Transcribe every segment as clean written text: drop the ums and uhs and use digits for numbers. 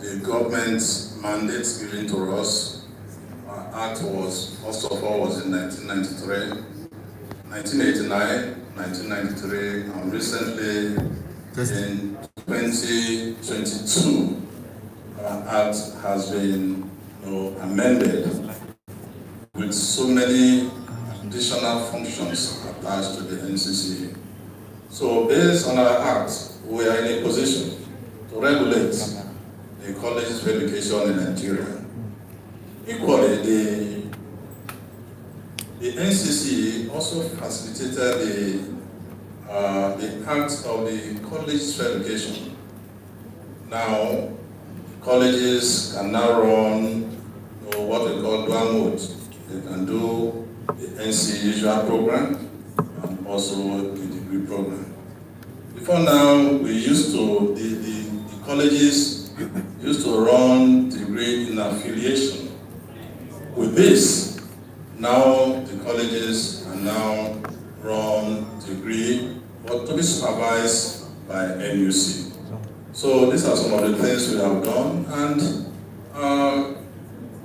the government mandate given to us. Our act was, first of all, was in 1993, 1989, 1993, and recently in 2022, our act has been amended with so many additional functions attached to the NCCA. So based on our act, we are in a position to regulate the colleges of education in Nigeria. Equally, the NCCA also facilitated the act of the colleges of education. Now, colleges can now run what we call dual mode. They can do the NC usual program and also the degree program. Before now, we used to, the colleges used to run degree in affiliation. With this, now the colleges can now run degree, but to be supervised by NUC. So these are some of the things we have done, and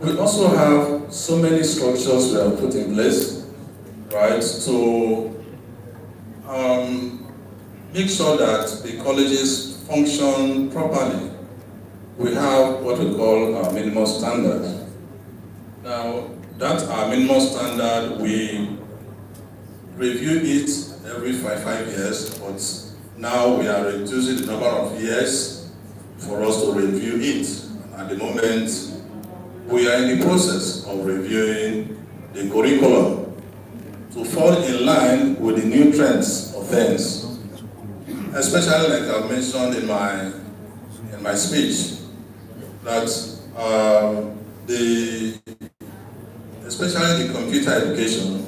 we also have so many structures we have put in place, right, to make sure that the colleges function properly. We have what we call our minimum standard. Now, that our minimum standard, we review it every five years, but now we are reducing the number of years for us to review it. At the moment, we are in the process of reviewing the curriculum to fall in line with the new trends of things. Especially like I mentioned in my speech, that especially the computer education,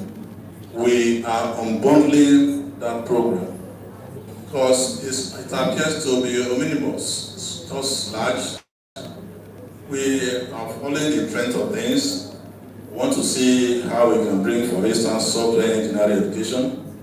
we are unbundling that program because it appears to be omnibus. It's just large. We are following the trend of things. We want to see how we can bring, for instance, software engineering education,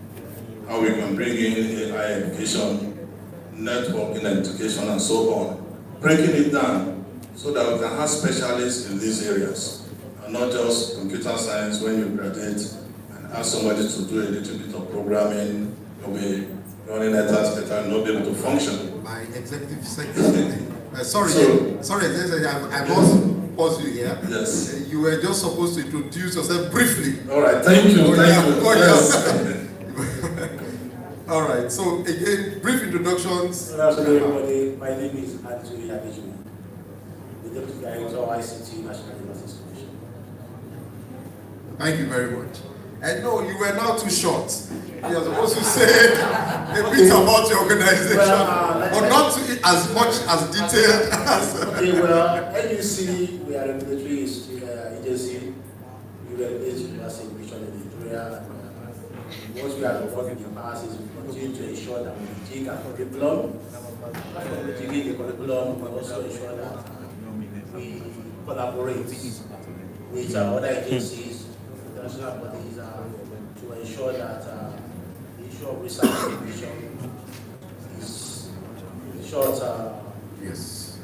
how we can bring in AI education, networking education, and so on. Breaking it down so that we can have specialists in these areas, and not just computer science. When you graduate and ask somebody to do a little bit of programming, you'll be running letters and not be able to function. My executive secretary. Sorry, I must pause you here. Yes. You were just supposed to introduce yourself briefly. All right, thank you. Yes. All right, so again, brief introductions. Good afternoon, everybody. My name is Anthony Adejumo, the Deputy Director of ICT National University Commission. Thank you very much. And no, you were now too short. You are supposed to say a bit about your organization, but not as much as detailed as. Okay, well, NUC, we are a regulatory agency. We regulate university education in Nigeria. What we have done in the past is we continue to ensure that we dig our curriculum. When we dig the curriculum, we also ensure that we collaborate with other agencies, international bodies, to ensure that the issue of research and innovation is short. Yes.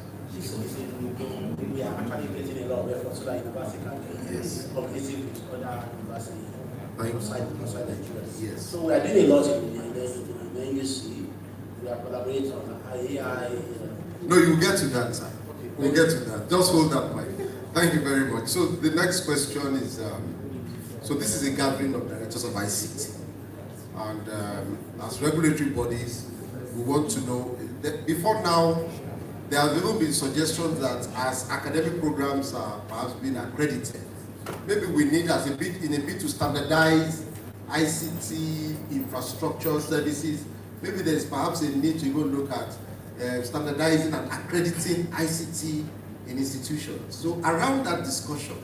We are actually getting a lot of effort so that university can be competitive with other universities outside Nigeria. Yes. So we are doing a lot in the NUC. We are collaborating on AI. No, you'll get to that, sir. We'll get to that. Just hold that mic. Thank you very much. So the next question is, so this is a gathering of directors of ICT. And as regulatory bodies, we want to know, that before now, there have even been suggestions that as academic programs are perhaps being accredited, maybe we need in a bit to standardize ICT infrastructure services. Maybe there's perhaps a need to even look at standardizing and accrediting ICT in institutions. So around that discussion,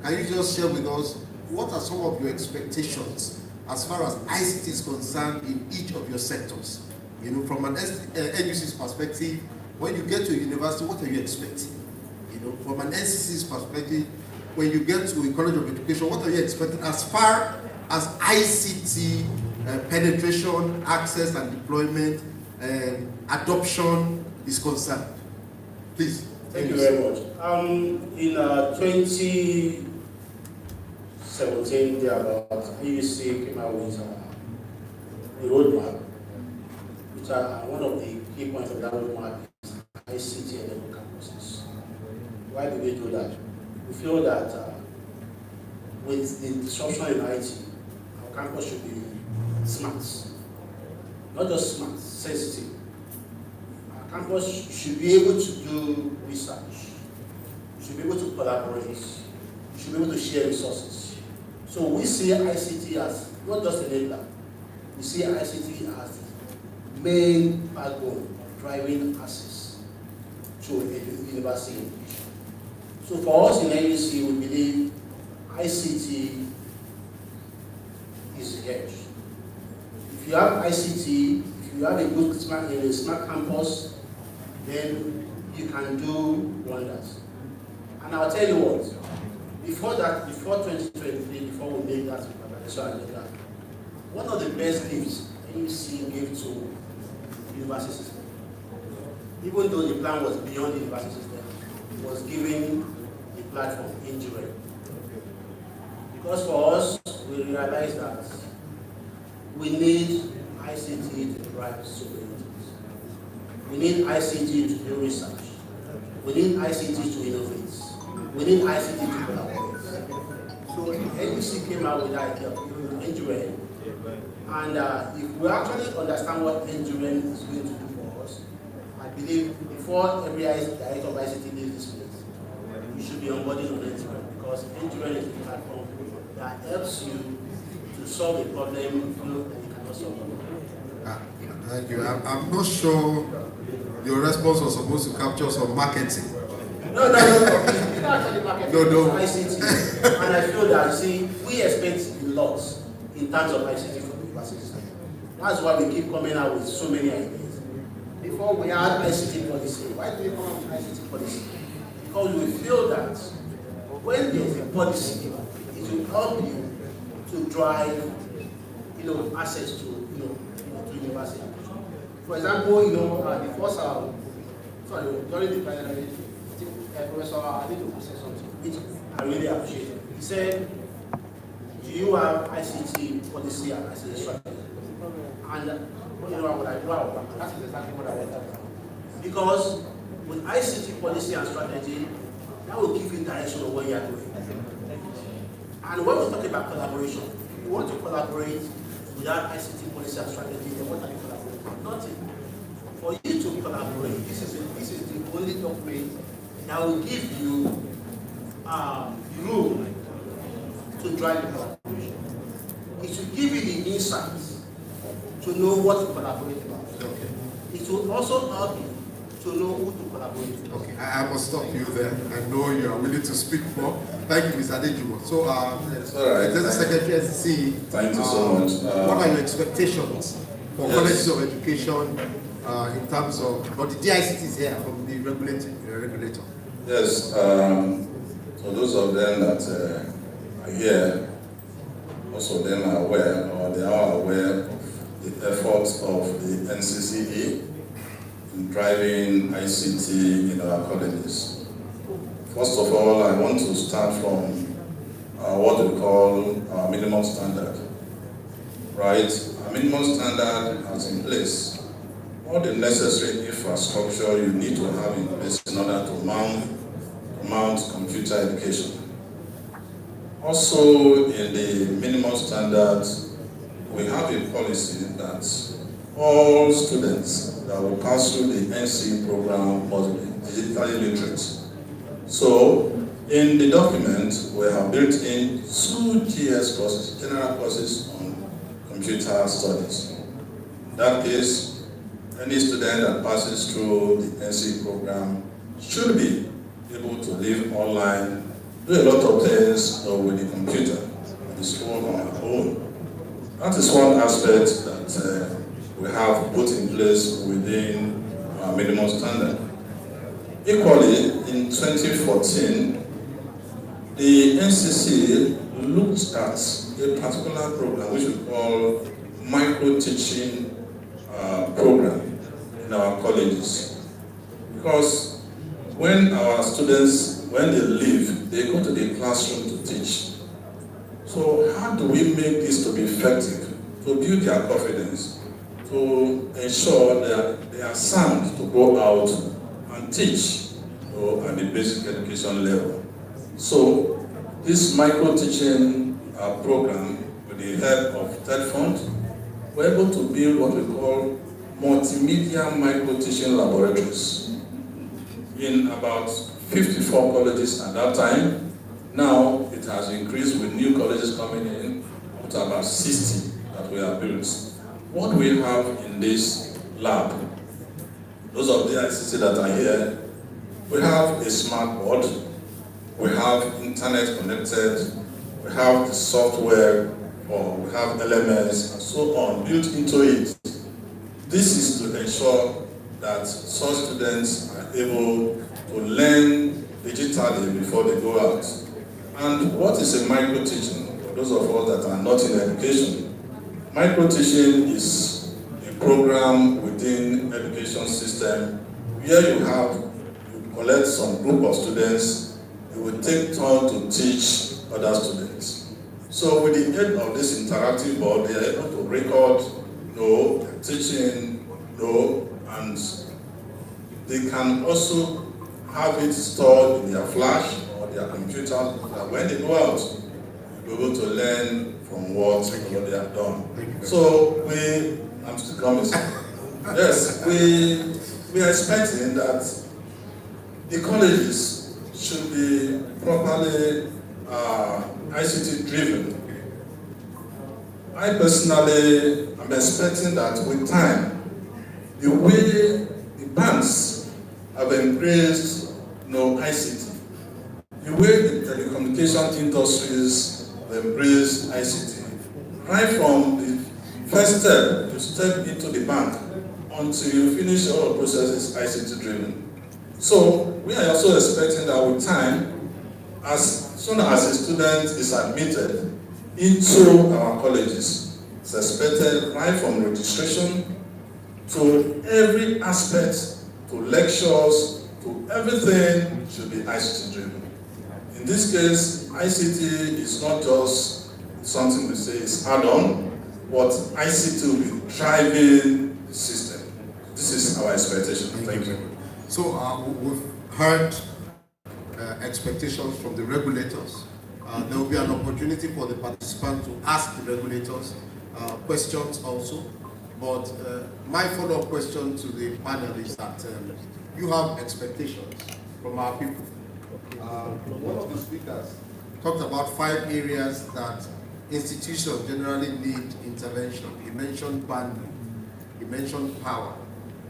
can you just share with us what are some of your expectations as far as ICT is concerned in each of your sectors? You know, from an NUC's perspective, when you get to a university, what are you expecting? You know, from an NCC's perspective, when you get to a college of education, what are you expecting as far as ICT penetration, access and deployment, adoption is concerned? Please. Thank you very much. In 2017, thereabout, IUC came out with a roadmap, which one of the key points of that roadmap is ICT enabled campuses. Why do we do that? We feel that with the disruption in IT, our campus should be smart. Not just smart, sensitive. Our campus should be able to do research. We should be able to collaborate. We should be able to share resources. So we see ICT as not just enabler. We see ICT as the main backbone driving access to university education. So for us in NUC, we believe ICT is the edge. If you have ICT, if you have a good smart campus, then you can do wonders. And I'll tell you what, before 2023, before we make that agenda, one of the best gifts NUC gave to the university system, even though the plan was beyond the university system, was giving the platform engineering. Because for us, we realized that we need ICT to drive sovereignties. We need ICT to do research. We need ICT to innovate. We need ICT to collaborate. So NUC came out with the idea of engineering. And if we actually understand what engineering is going to do for us, I believe before every director of ICT leaves this place, you should be onboarding on engineering, because engineering is a platform that helps you to solve a problem that you cannot solve. Thank you. I'm not sure your response was supposed to capture some marketing. No. It's not actually marketing. No. It's ICT. And I feel that, we expect a lot in terms of ICT from the university. That's why we keep coming out with so many ideas. Before we had ICT policy. Why do we come up with ICT policy? Because we feel that when there's a policy, it will help you to drive, access to, to university. For example, the first, during the primary, Professor Adito said something which I really appreciate. He said, do you have ICT policy and ICT strategy? And that's exactly what I want to talk. Because with ICT policy and strategy, that will give you direction of what you are doing. And when we talk about collaboration, if you want to collaborate without ICT policy and strategy, then what are you collaborating? Nothing. For you to collaborate, this is the only document that will give you room to drive the collaboration. It will give you the insights to know what to collaborate about. Okay. It will also help you to know who to collaborate with. Okay, I must stop you there. I know you are willing to speak more. Thank you, Mr. Adejumo. So, It's all right. the Secretary SC, Thank you so much. what are your expectations for colleges of education in terms of, but the DICT is here from the regulator? Yes, so those of them that are here, most of them are aware, or they are aware of the efforts of the NCCE in driving ICT in our colleges. First of all, I want to start from what we call our minimum standard. Right? Our minimum standard has in place all the necessary infrastructure you need to have in place in order to mount computer education. Also, in the minimum standards, we have a policy that all students that will pass through the NC program must be digitally literate. So, in the document, we have built in 2 GS courses, general courses on computer studies. In that case, any student that passes through the NC program should be able to live online, do a lot of things with the computer, with the phone on our own. That is one aspect that we have put in place within our minimum standard. Equally, in 2014, the NCC looked at a particular program which we call micro-teaching program in our colleges. Because when our students, when they leave, they go to the classroom to teach. So how do we make this to be effective, to build their confidence, to ensure that they are sound to go out and teach at the basic education level? So this micro-teaching program, with the help of TED Fund, we're able to build what we call multimedia micro-teaching laboratories in about 54 colleges at that time. Now it has increased with new colleges coming in, up to about 60 that we have built. What we have in this lab, those of the ICT that are here, we have a smart board, we have internet connected, we have the software, or we have LMS and so on built into it. This is to ensure that such students are able to learn digitally before they go out. And what is a micro-teaching? For those of us that are not in education, micro-teaching is a program within education system where you collect some group of students, you will take turn to teach other students. So with the aid of this interactive board, they are able to record, their teaching, and they can also have it stored in their flash or their computer, so that when they go out, they'll be able to learn from what they have done. So I'm still coming. Yes, we are expecting that the colleges should be properly ICT driven. I personally am expecting that with time, the way the banks have embraced ICT, the way the telecommunication industries have embraced ICT, right from the first step, you step into the bank until you finish all the processes ICT driven. So we are also expecting that with time, as soon as a student is admitted into our colleges, it's expected right from registration to every aspect, to lectures, to everything should be ICT driven. In this case, ICT is not just something we say is add-on, but ICT will be driving the system. This is our expectation. Thank you. So we've heard expectations from the regulators. There will be an opportunity for the participants to ask the regulators questions also. But my follow-up question to the panel is that you have expectations from our people. One of the speakers talked about 5 areas that institutions generally need intervention. He mentioned bandwidth, he mentioned power,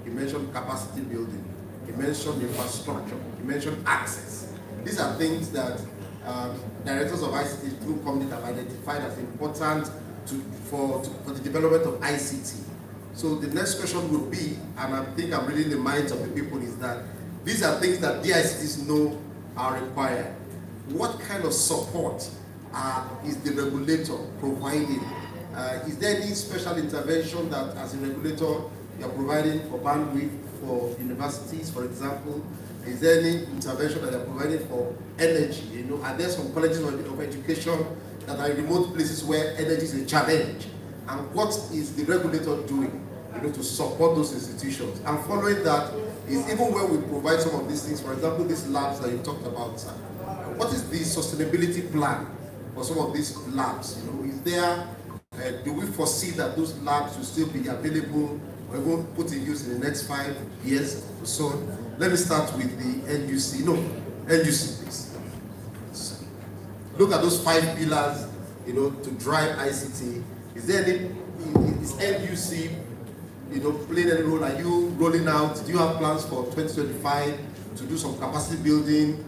he mentioned capacity building, he mentioned infrastructure, he mentioned access. These are things that directors of ICT through Comdit have identified as important for the development of ICT. So the next question would be, and I think I'm reading the minds of the people, is that these are things that DICTs know are required. What kind of support is the regulator providing? Is there any special intervention that, as a regulator, you're providing for bandwidth for universities, for example? Is there any intervention that you're providing for energy? Are there some colleges of education that are in remote places where energy is a challenge? And what is the regulator doing, to support those institutions? And following that is, even when we provide some of these things, for example, these labs that you talked about, what is the sustainability plan for some of these labs? Is there, do we foresee that those labs will still be available or even put in use in the next 5 years or so? Let me start with the NUC. NUC, please. Look at those 5 pillars, to drive ICT. Is there any, is NUC, playing any role? Are you rolling out? Do you have plans for 2025 to do some capacity building,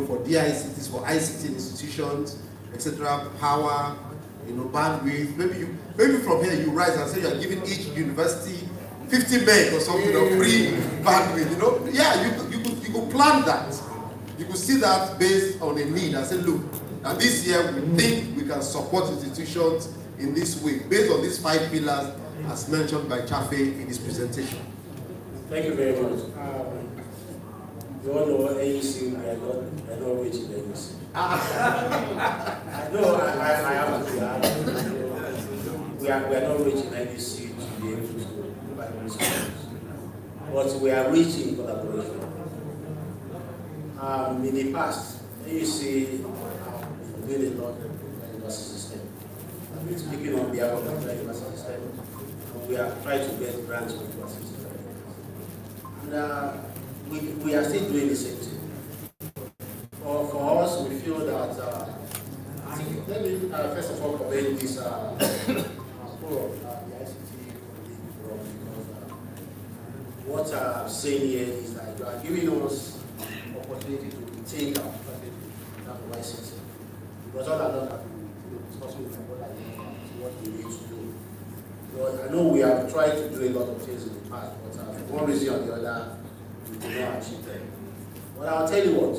for DICTs, for ICT institutions, etc., power, bandwidth? Maybe from here you rise and say you are giving each university 50 meg or something of free bandwidth. Yeah, you could plan that. You could see that based on a need and say, look, now this year we think we can support institutions in this way, based on these 5 pillars as mentioned by Chafe in his presentation. Thank you very much. You all know AUC, we are not rich in AUC. No, I have to be honest. We are not rich in AUC to be able to do primary schools. But we are rich in collaboration. In the past, AUC did a lot in the university system. I've been speaking on behalf of the university system. We are trying to get grants for the university system. And we are still doing the same thing. For us, we feel that, let me first of all commend this forum, the ICT forum, because what I'm saying here is that you are giving us opportunity to rethink our strategy of ICT. Because all along I've been discussing with my brother what we need to do. But I know we have tried to do a lot of things in the past, but for one reason or the other, we did not achieve them. But I'll tell you what,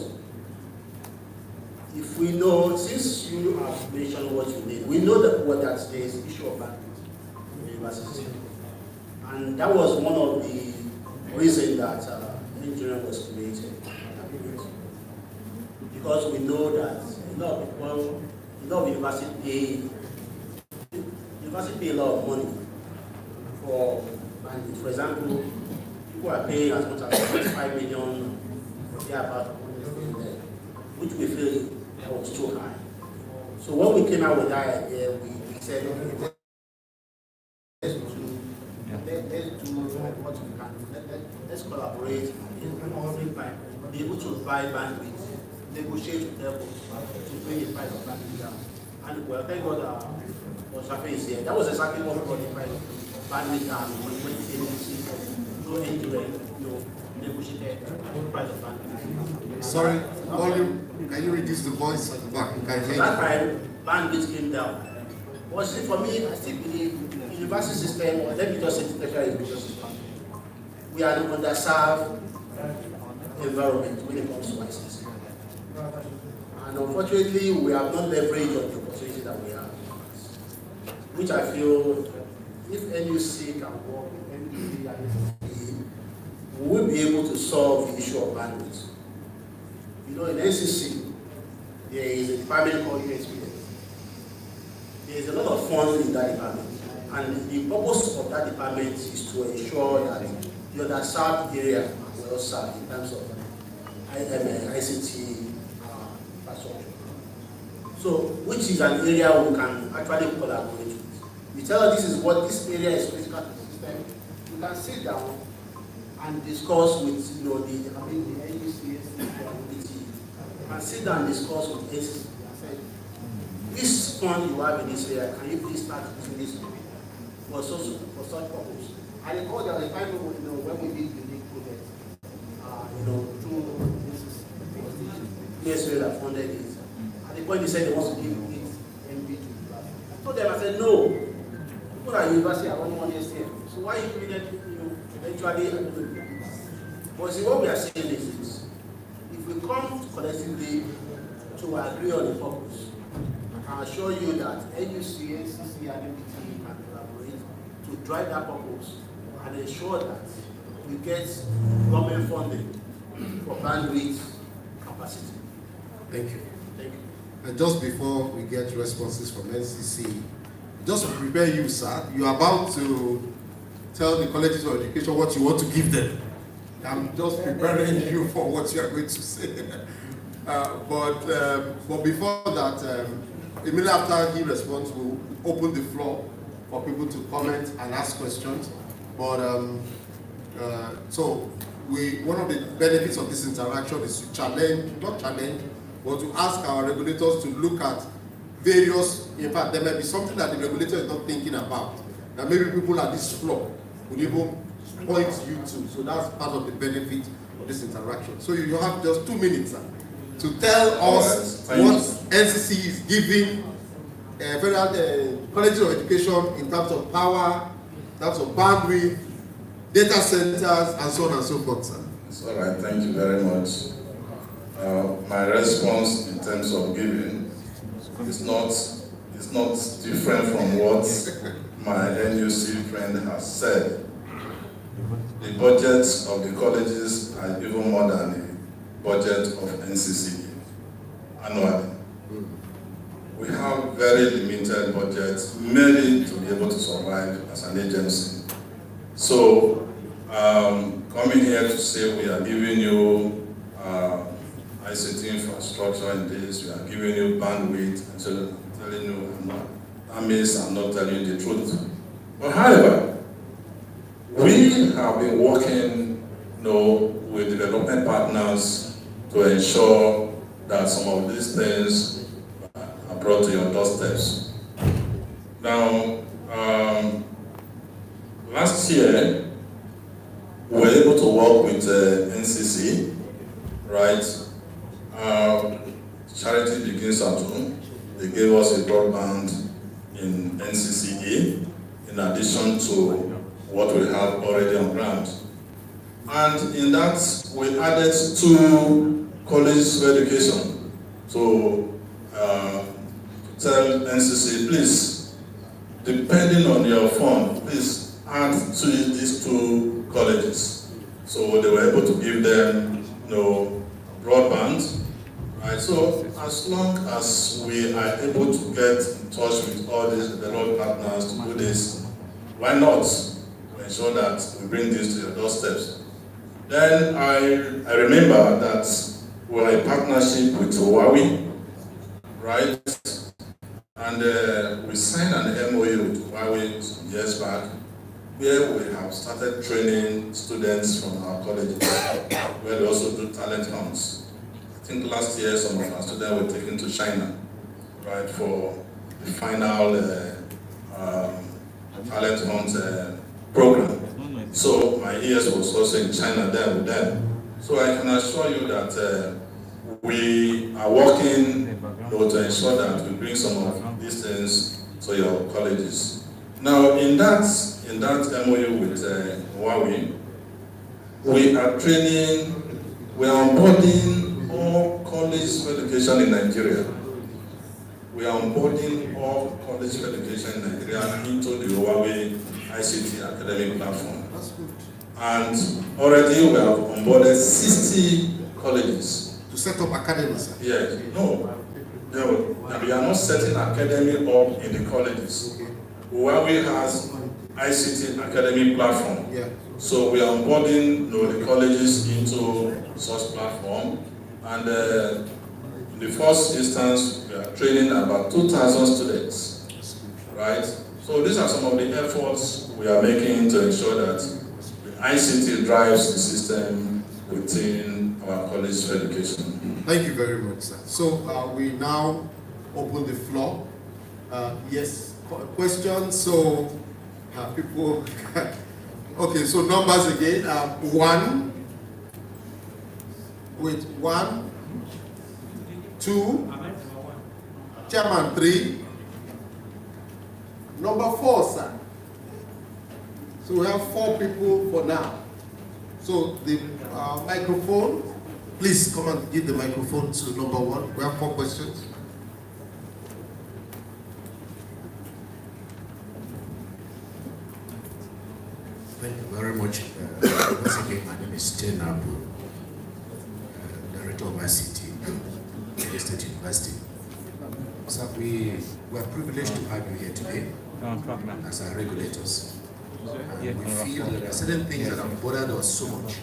if we know, since you have mentioned what you need, we know that there is an issue of bandwidth in the university. And that was one of the reasons that engineering was created. Because we know that a lot of people, a lot of university pay a lot of money for bandwidth. For example, people are paying as much as 5 million for their part of money, which we feel that was too high. So when we came out with that idea, we said, okay, let's do what we can. Let's collaborate and be able to buy bandwidth, negotiate with them to bring the price of bandwidth down. And well, thank God Shafi is here. That was exactly what we got the price of bandwidth down when the agency go into negotiated the price of bandwidth. Sorry, volume. Can you reduce the voice at the back? So that time, bandwidth came down. But see, for me, I still believe the university system, or let me just say the tertiary education system, we are an underserved environment when it comes to ICT. And unfortunately, we have not leveraged on the opportunity that we have. Which I feel, if NUC can work with NUC and NCC, we will be able to solve the issue of bandwidth. You know, in NCC, there is a department called USPS. There is a lot of funds in that department. And the purpose of that department is to ensure that the underserved area are well served in terms of ICT infrastructure. So, which is an area we can actually collaborate with. We tell her this is what this area is critical to the system. We can sit down and discuss with the NUCS, the community, and sit down and discuss with NCC and say, this fund you have in this area, can you please start using this for such purpose? And they call the time when we did the big project, through this area that funded it. At the point they said they want to give it MB to the I told them, I said, no, people at university are only 1 year stay. So why you doing that, eventually? But see, what we are saying is this. If we come collectively to agree on the purpose, I can assure you that NUC, NCC, and MBT can collaborate to drive that purpose and ensure that we get government funding for bandwidth capacity. Thank you. Thank you. And just before we get responses from NCC, just to prepare you, sir, you are about to tell the colleges of education what you want to give them. I'm just preparing you for what you are going to say. But before that, immediately after he responds, we'll open the floor for people to comment and ask questions. But one of the benefits of this interaction is to but to ask our regulators to look at various, in fact, there may be something that the regulator is not thinking about, that maybe people at this floor will even point you to. So that's part of the benefit of this interaction. So you have just 2 minutes, sir, to tell us what NCC is giving Federal College of Education in terms of power, in terms of bandwidth, data centers, and so on and so forth, sir. It's all right, thank you very much. My response in terms of giving is not different from what my NUC friend has said. The budgets of the colleges are even more than budget of NCC annually. We have very limited budgets, merely to be able to survive as an agency. So, coming here to say we are giving you ICT infrastructure in this, we are giving you bandwidth, and so I'm telling you, that means I'm not telling you the truth. But however, we have been working, with development partners to ensure that some of these things are brought to your doorsteps. Now, last year, we were able to work with NCC, right? Charity begins at home. They gave us a broadband in NCCE, in addition to what we have already on ground. And in that, we added 2 colleges of education to tell NCC, please, depending on your fund, please add to these 2 colleges. So they were able to give them, broadband. Right, so as long as we are able to get in touch with all these development partners to do this, why not to ensure that we bring this to your doorsteps? Then I remember that we are in partnership with Huawei, right? And we signed an MOU with Huawei some years back, where we have started training students from our colleges, where they also do talent hunts. I think last year some of our students were taken to China, right, for the final talent hunt program. So my ES was also in China there with them. So I can assure you that we are working to ensure that we bring some of these things to your colleges. Now in that MOU with Huawei, we are onboarding all colleges of education in Nigeria. We are onboarding all colleges of education in Nigeria into the Huawei ICT academic platform. That's good. And already we have onboarded 60 colleges. To set up academies? Yes. No. We are not setting academy up in the colleges. Okay. Huawei has ICT academic platform. Yeah. So we are onboarding the colleges into such platform. And in the first instance, we are training about 2,000 students. Right? So these are some of the efforts we are making to ensure that the ICT drives the system within our college of education. Thank you very much, sir. So we now open the floor. Yes, questions? So people, okay, so numbers again. 1, wait, 1, 2, Chairman 3, number 4, sir. So we have 4 people for now. So the microphone, please come and give the microphone to number 1. We have 4 questions. Thank you very much. Once again, my name is Sten Abu, Director of ICT at State University. So we are privileged to have you here today as our regulators. And we feel that there are certain things that have bothered us so much.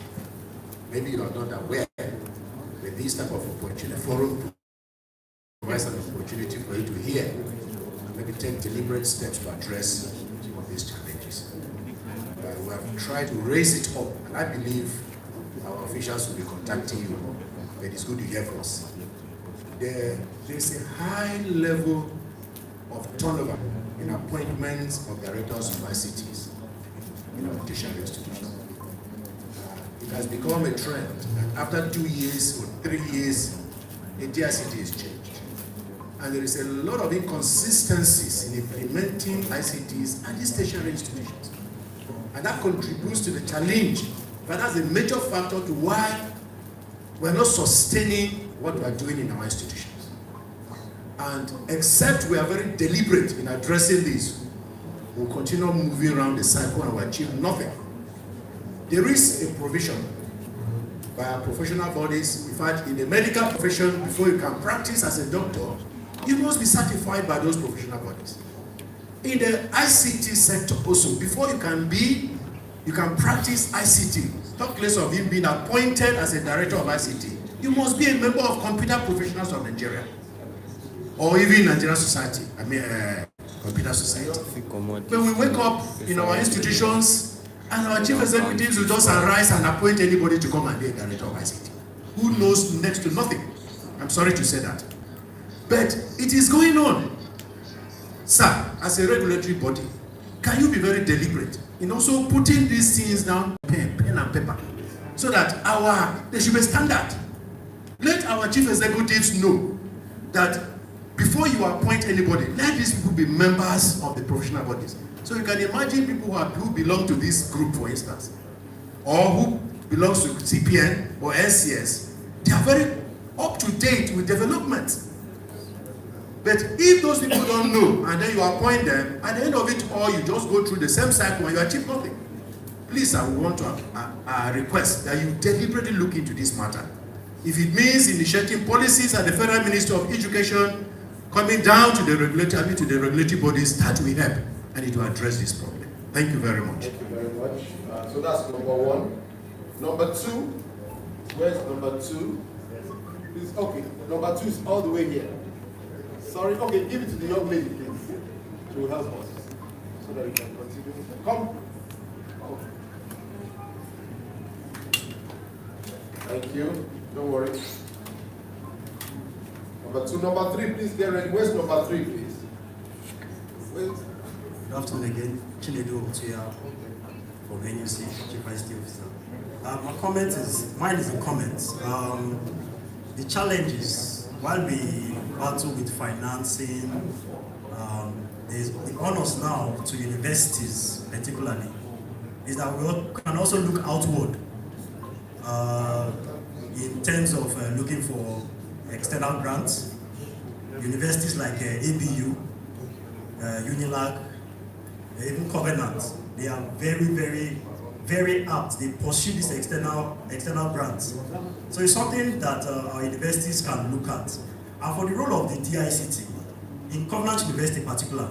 Maybe you are not aware, but this type of opportunity, forum provides an opportunity for you to hear and maybe take deliberate steps to address some of these challenges. We have tried to raise it up, and I believe our officials will be contacting you, but it's good to hear from us. There's a high level of turnover in appointments of directors of ICTs in our tertiary institutions. It has become a trend that after 2 years or 3 years, a DICT is changed. And there is a lot of inconsistencies in implementing ICTs at these tertiary institutions. And that contributes to the challenge, but that's a major factor to why we're not sustaining what we are doing in our institutions. And except we are very deliberate in addressing this, we'll continue moving around the cycle and we'll achieve nothing. There is a provision by our professional bodies. In fact, in the medical profession, before you can practice as a doctor, you must be certified by those professional bodies. In the ICT sector also, before you can practice ICT, talk less of him being appointed as a director of ICT, you must be a member of Computer Professionals of Nigeria, or even Nigerian Society, Computer Society. When we wake up in our institutions, and our chief executives will just arise and appoint anybody to come and be a director of ICT, who knows next to nothing. I'm sorry to say that. But it is going on. Sir, as a regulatory body, can you be very deliberate in also putting these things down, pen and paper, so that there should be a standard. Let our chief executives know that before you appoint anybody, let these people be members of the professional bodies. So you can imagine people who belong to this group, for instance, or who belongs to CPN or SCS, they are very up to date with development. But if those people don't know, and then you appoint them, at the end of it all, you just go through the same cycle and you achieve nothing. Please, I would want to request that you deliberately look into this matter. If it means initiating policies at the Federal Ministry of Education, coming down to the regulatory bodies, that will help, and it will address this problem. Thank you very much. Thank you very much. So that's number one. Number two, where's number two? Please, okay, number two is all the way here. Sorry, okay, give it to the young lady, please. She will help us so that we can continue. Come. Okay. Thank you. Don't worry. Number two. Number three, please get ready. Where's number three, please? Wait. Good afternoon again. Chinedu Otuya from NUC, Chief ICT Officer. Mine is a comment. The challenges, while we battle with financing, the onus now to universities particularly, is that we can also look outward in terms of looking for external grants. Universities like ABU, UNILAG, even Covenant, they are very, very, very apt. They pursue these external grants. So it's something that our universities can look at. And for the role of the DICT, in Covenant University in particular,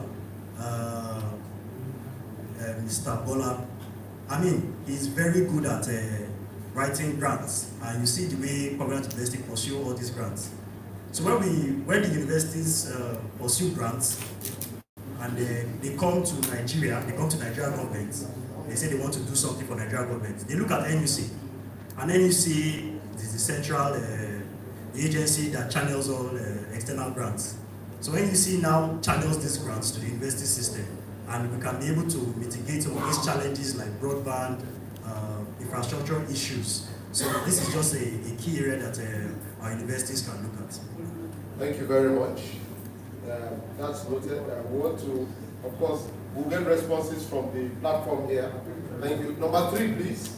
Mr. Bola, he's very good at writing grants. And you see the way Covenant University pursue all these grants. So when the universities pursue grants, and they come to Nigeria, Nigerian government, they say they want to do something for Nigerian government. They look at NUC, and NUC is the central the agency that channels all external grants. So NUC now channels these grants to the university system, and we can be able to mitigate some of these challenges like broadband, infrastructure issues. So this is just a key area that our universities can look at. Thank you very much. That's noted. We want to, of course, we'll get responses from the platform here. Thank you. Number three, please.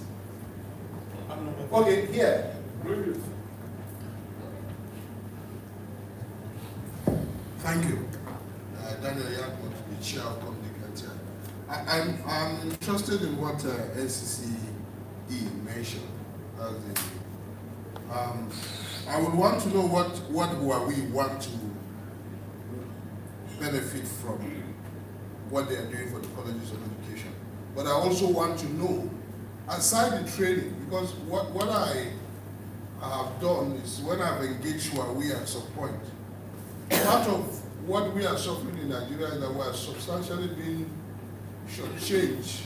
Okay, here. Thank you. Daniel Yakut, the chair of Communicator. I'm interested in what NCCE mentioned. I would want to know what Huawei want to benefit from what they are doing for the colleges of education. But I also want to know, aside the training, because what I have done is when I've engaged Huawei at some point, part of what we are suffering in Nigeria is that we are substantially being shortchanged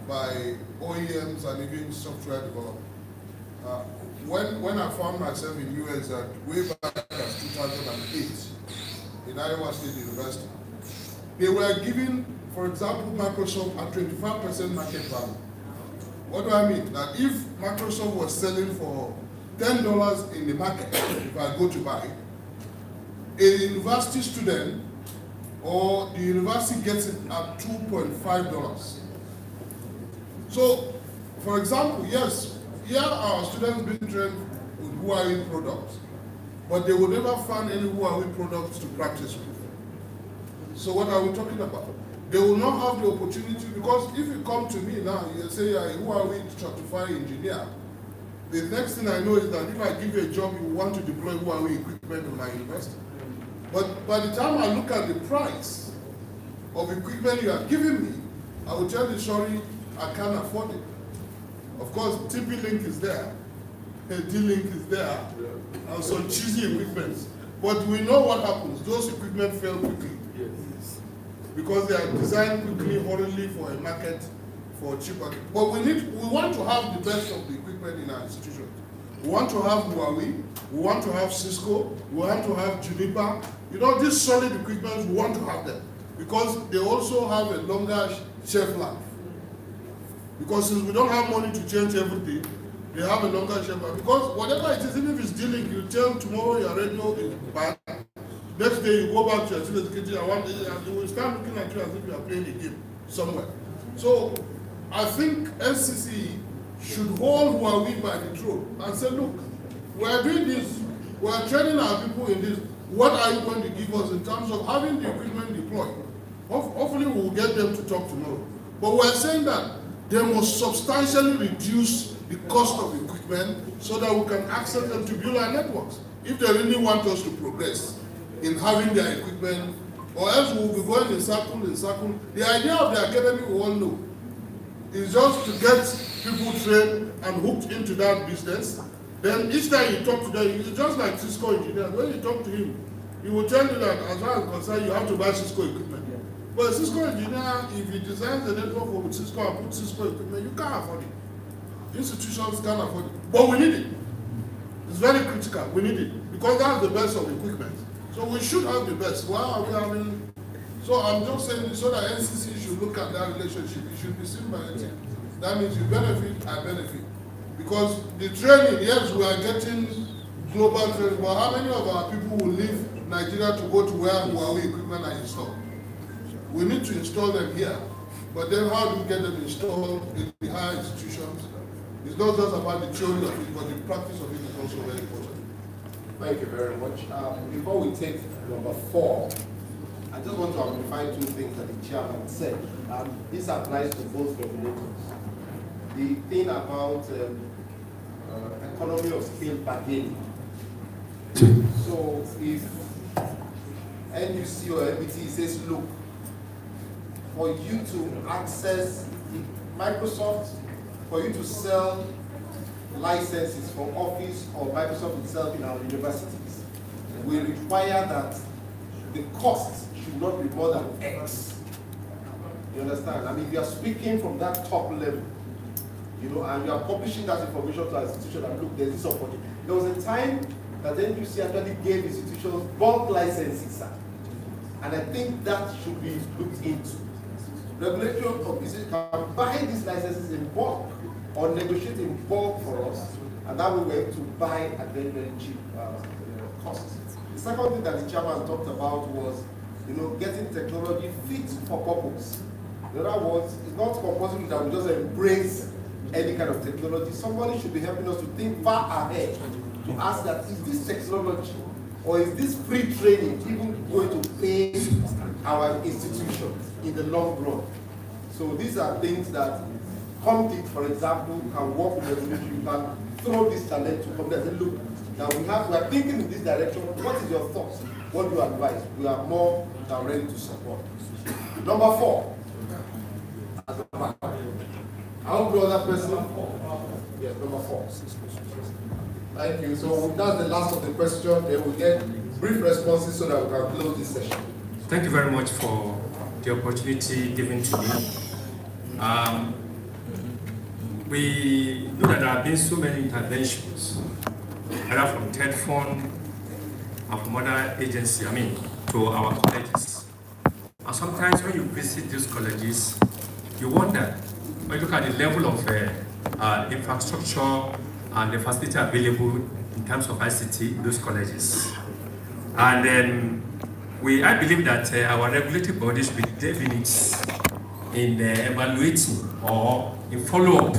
by OEMs and even software development. When I found myself in US at way back as 2008 in Iowa State University, they were giving, for example, Microsoft a 25% market value. What do I mean? That if Microsoft was selling for $10 in the market, if I go to buy, a university student or the university gets it at $2.5. So, for example, yes, here are students being trained with Huawei products, but they will never find any Huawei products to practice with. So what are we talking about? They will not have the opportunity, because if you come to me now, you say you're a Huawei certified engineer, the next thing I know is that if I give you a job, you want to deploy Huawei equipment in my university. But by the time I look at the price of equipment you are giving me, I will tell you, sorry, I can't afford it. Of course, TP-Link is there, D-Link is there, and some cheesy equipment. But we know what happens. Those equipment fail quickly. Because they are designed quickly, hurriedly for a market, for cheaper. But we want to have the best of the equipment in our institutions. We want to have Huawei, we want to have Cisco, we want to have Juniper. You know, these solid equipment, we want to have them. Because they also have a longer shelf life. Because since we don't have money to change everything, they have a longer shelf life. Because whatever it is, even if it's dealing, you tell tomorrow your radio is bad. Next day you go back to your student's kitchen and one day and they will start looking at you as if you are playing a game somewhere. So I think NCC should hold Huawei by the throat and say, look, we are doing this, we are training our people in this. What are you going to give us in terms of having the equipment deployed? Hopefully we will get them to talk tomorrow. But we are saying that they must substantially reduce the cost of equipment so that we can access them to build our networks. If they really want us to progress in having their equipment, or else we'll be going in circle, in circle. The idea of the academy, we all know, is just to get people trained and hooked into that business. Then each time you talk to them, it's just like Cisco engineers. When you talk to him, he will tell you that as far as concerned, you have to buy Cisco equipment. But a Cisco engineer, if he designs a network for Cisco and puts Cisco equipment, you can't afford it. Institutions can't afford it. But we need it. It's very critical. We need it. Because that's the best of equipment. So we should have the best. Why are we having? So I'm just saying, so that NCC should look at that relationship. It should be seen by it. That means you benefit, I benefit. Because the training, yes, we are getting global training, but how many of our people will leave Nigeria to go to where Huawei equipment are installed? We need to install them here. But then how do we get them installed in the higher institutions? It's not just about the theory of it, but the practice of it is also very important. Thank you very much. Before we take number 4, I just want to amplify 2 things that the chairman said. This applies to both regulators. The thing about economy of scale bargaining. So if NUC or MBT says, look, for you to access Microsoft, for you to sell licenses for Office or Microsoft itself in our universities, we require that the cost should not be more than X. You understand? I mean, if you are speaking from that top level, you know, and you are publishing that information to our institution, and look, there's this opportunity. There was a time that the NUC actually gave institutions bulk licenses, sir. And I think that should be looked into. Regulatory offices can buy these licenses in bulk or negotiate in bulk for us, and that way we're able to buy at very, very cheap costs. The second thing that the chairman talked about was, you know, getting technology fit for purpose. In other words, it's not compulsory that we just embrace any kind of technology. Somebody should be helping us to think far ahead, to ask that, is this technology or is this free training even going to pay our institutions in the long run? So these are things that ComTIC, for example, can work with the regulatory. You can throw this talent to come and say, look, now we are thinking in this direction. What is your thoughts? What do you advise? We are more than ready to support. Number 4. I hope the other person. Yes, number 4. Thank you. So that's the last of the question. They will get brief responses so that we can close this session. Thank you very much for the opportunity given to me. We know that there have been so many interventions, either from TED Fund and from other agencies, to our colleges. And sometimes when you visit these colleges, you wonder, when you look at the level of infrastructure and the facility available in terms of ICT in those colleges. And then I believe that our regulatory bodies should be definite in evaluating or in follow-up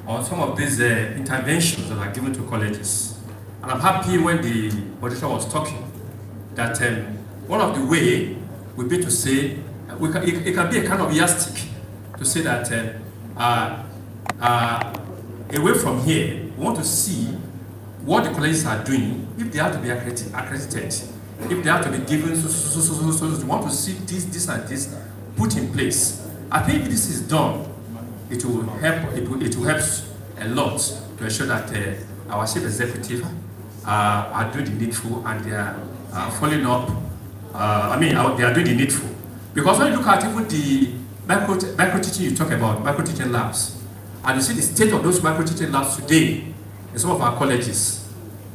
on some of these interventions that are given to colleges. And I'm happy when the auditor was talking that one of the ways would be to say, it can be a kind of yardstick to say that away from here, we want to see what the colleges are doing, if they have to be accredited, if they have to be given, we want to see this and this put in place. I think if this is done, it will help. It will help a lot to ensure that our chief executive are doing the needful and they are following up. They are doing the needful. Because when you look at even the micro teaching you talk about, micro teaching labs, and you see the state of those micro teaching labs today in some of our colleges,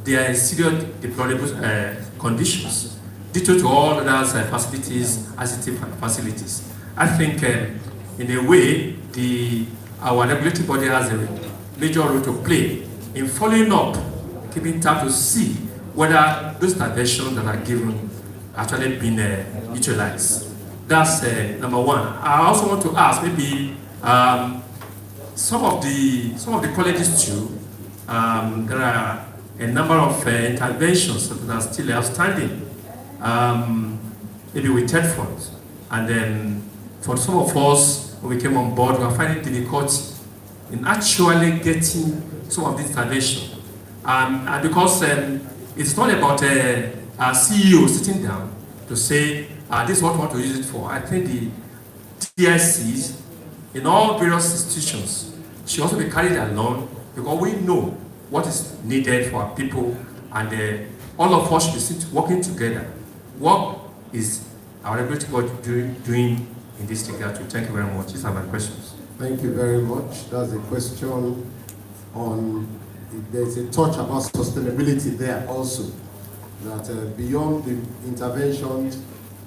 they are in serious deplorable conditions due to all other facilities, ICT facilities. I think in a way, our regulatory body has a major role to play in following up, keeping tab to see whether those interventions that are given actually been utilized. That's number one. I also want to ask maybe some of the colleges too. There are a number of interventions that are still outstanding, maybe with TED funds, and then for some of us when we came on board, we are finding difficulty in actually getting some of these interventions, and because it's not about a CEO sitting down to say this is what we want to use it for. I think the TICs in all various institutions should also be carried along, because we know what is needed for our people, and all of us should be working together. What is our regulatory body doing in this regard? Thank you very much. These are my questions. Thank you very much. That's a question on, there's a touch about sustainability there also, that beyond the interventions,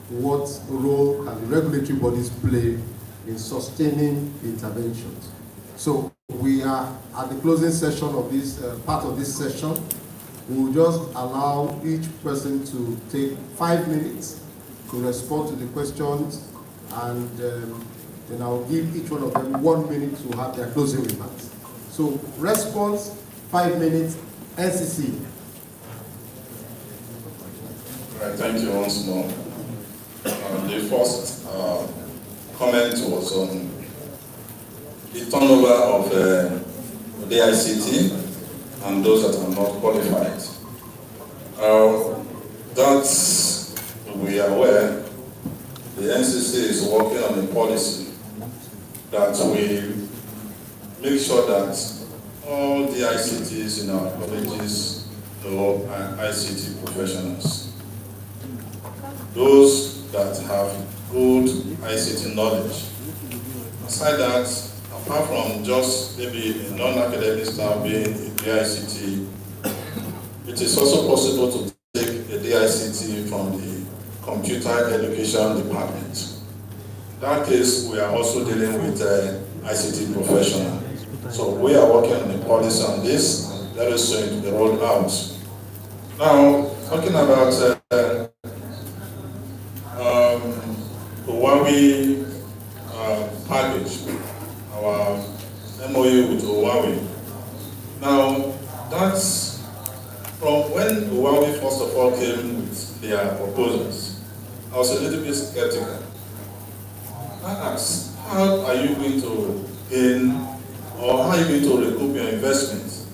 what role can the regulatory bodies play in sustaining interventions? So we are at the closing session of this part of this session. We will just allow each person to take 5 minutes to respond to the questions, and then I'll give each one of them 1 minute to have their closing remarks. So response, 5 minutes, NCC. Right, thank you once more. The first comment was on the turnover of the ICT and those that are not qualified. That we are aware, the NCC is working on a policy that will make sure that all the ICTs in our colleges are ICT professionals. Those that have good ICT knowledge. Aside that, apart from just maybe a non-academic staff being a DICT, it is also possible to take a DICT from the computer education department. In that case, we are also dealing with ICT professional. So we are working on the policy on this, and that is going to be rolled out. Now, talking about the Huawei package, our MOU with Huawei. Now, that's from when Huawei first of all came with their proposals, I was a little bit skeptical. I asked, how are you going to gain, or how are you going to recoup your investment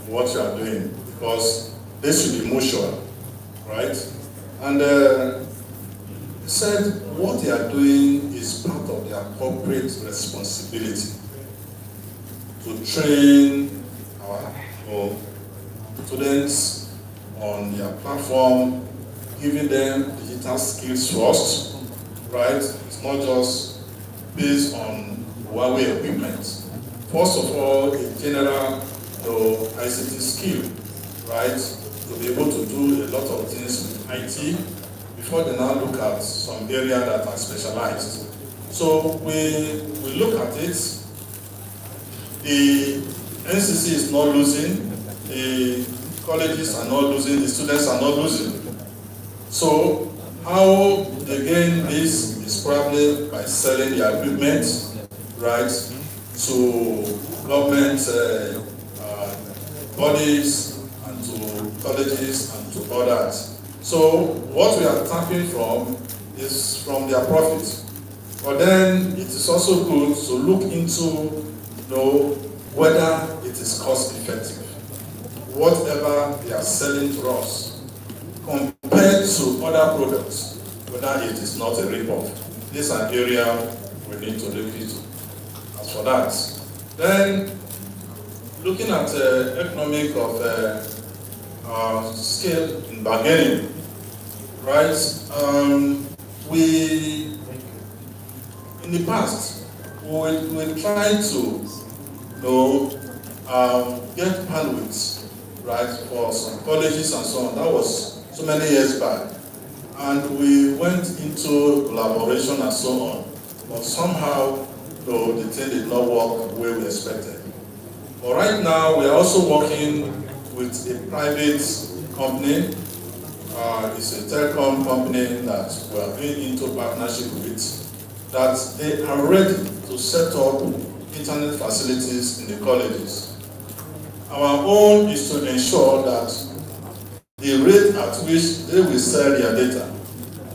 in what you are doing? Because this should be mutual, right? And said what they are doing is part of their corporate responsibility to train our students on their platform, giving them digital skills first, right? It's not just based on Huawei equipment. First of all, a general ICT skill, right? To be able to do a lot of things with IT before they now look at some area that are specialized. So we look at it. The NCC is not losing, the colleges are not losing, the students are not losing. So how they gain this is probably by selling their equipment, right, to government bodies and to colleges and to others. So what we are tapping from is from their profit. But then it is also good to look into whether it is cost effective. whatever they are selling to us compared to other products, whether it is not a rip-off. This is an area we need to look into. As for that, then looking at economic of scale in bargaining, right? We in the past we tried to get bandwidth, right, for some colleges and so on. That was so many years back, and we went into collaboration and so on. But somehow, though, the thing did not work the way we expected. But right now, we are also working with a private company. It's a telecom company that we are going into partnership with, that they are ready to set up internet facilities in the colleges. Our own is to ensure that the rate at which they will sell their data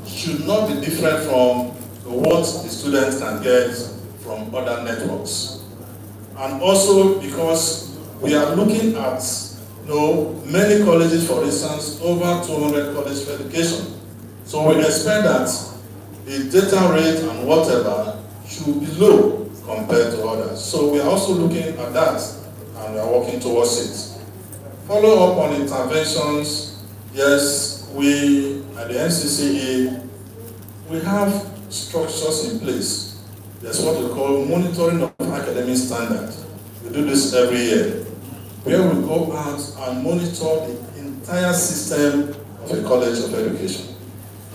should not be different from what the students can get from other networks. And also because we are looking at many colleges, for instance, over 200 colleges of education. So we expect that the data rate and whatever should be low compared to others. So we are also looking at that and we are working towards it. Follow up on interventions. Yes, we at the NCCE, we have structures in place. There's what we call monitoring of academic standards. We do this every year, where we go out and monitor the entire system of a college of education.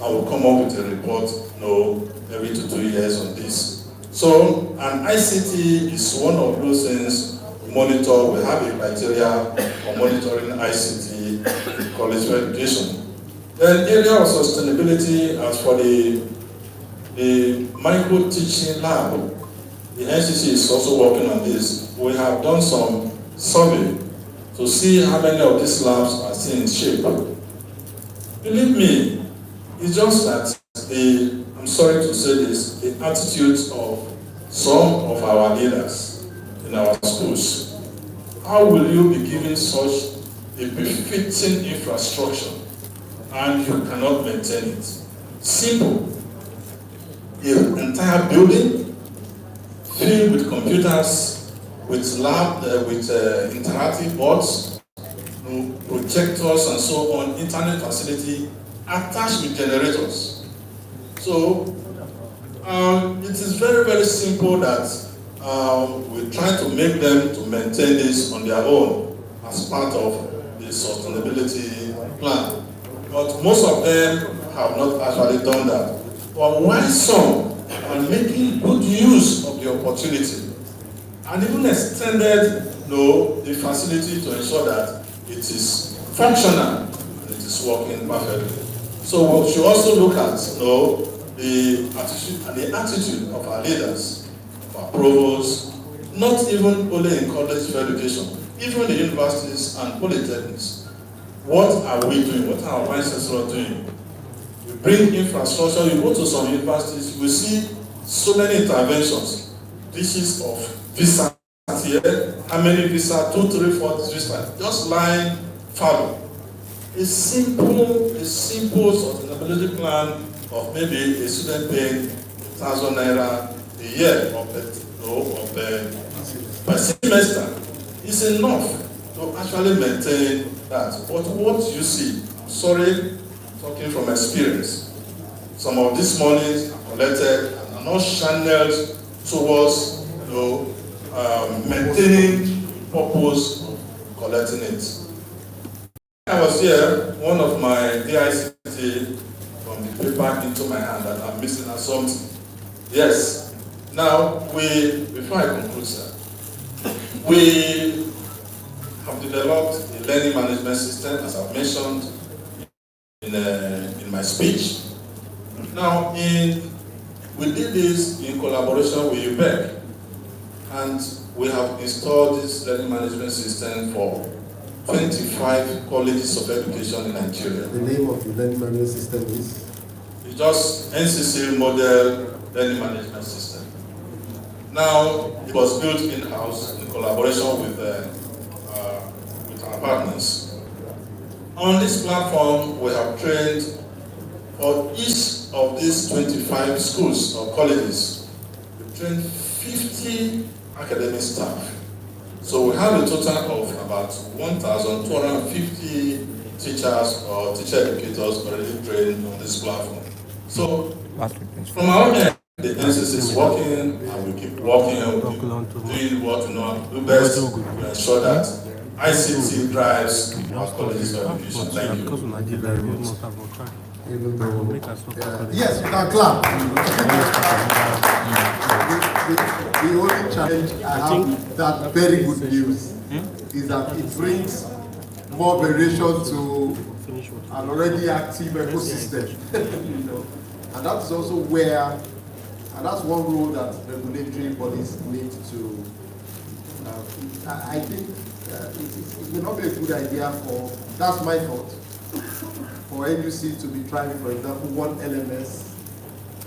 And we'll come up with a report every 2 years on this. So, and ICT is one of those things we monitor. We have a criteria for monitoring ICT in college of education. Then area of sustainability, as for the micro teaching lab, the NCC is also working on this. We have done some survey to see how many of these labs are still in shape. Believe me, it's just that I'm sorry to say this, the attitudes of some of our leaders in our schools. How will you be given such a befitting infrastructure and you cannot maintain it? Simple. The entire building filled with computers, with lab, with interactive boards, projectors and so on, internet facility attached with generators. So it is very, very simple that we try to make them to maintain this on their own as part of the sustainability plan. But most of them have not actually done that. But while some are making good use of the opportunity and even extended the facility to ensure that it is functional and it is working perfectly. So we should also look at the attitude of our leaders, of our provosts, not even only in college of education, even the universities and polytechnics. What are we doing? What are our vice chancellors doing? We bring infrastructure. You go to some universities, you will see so many interventions. This of visa here, how many visa? 2, 3, 4 visa. Just line follow. A simple sustainability plan of maybe a student paying 1,000 naira a year per semester is enough to actually maintain that. But what you see, sorry, talking from experience, some of these monies are collected and are not channeled towards maintaining purpose of collecting it. I was here, one of my DICT from the paper into my hand that I'm missing out something. Yes. Now, before I conclude, sir, we have developed a learning management system, as I've mentioned in my speech. Now, we did this in collaboration with UBEC, and we have installed this learning management system for 25 colleges of education in Nigeria. The name of the learning management system is? It's just NCC Model Learning Management System. Now, it was built in-house in collaboration with our partners. On this platform, we have trained for each of these 25 schools or colleges. We trained 50 academic staff. So we have a total of about 1,250 teachers or teacher educators already trained on this platform. So from our end, the NCC is working and we keep working and we keep doing what we know do best to ensure that ICT drives our colleges of education. Thank you. Yes, you can clap. The only challenge I have with that very good news is that it brings more variation to an already active ecosystem. You know? And that's also where, and that's one role that regulatory bodies need to, I think it may not be a good idea for, that's my thought, for NUC to be driving, for example, one LMS,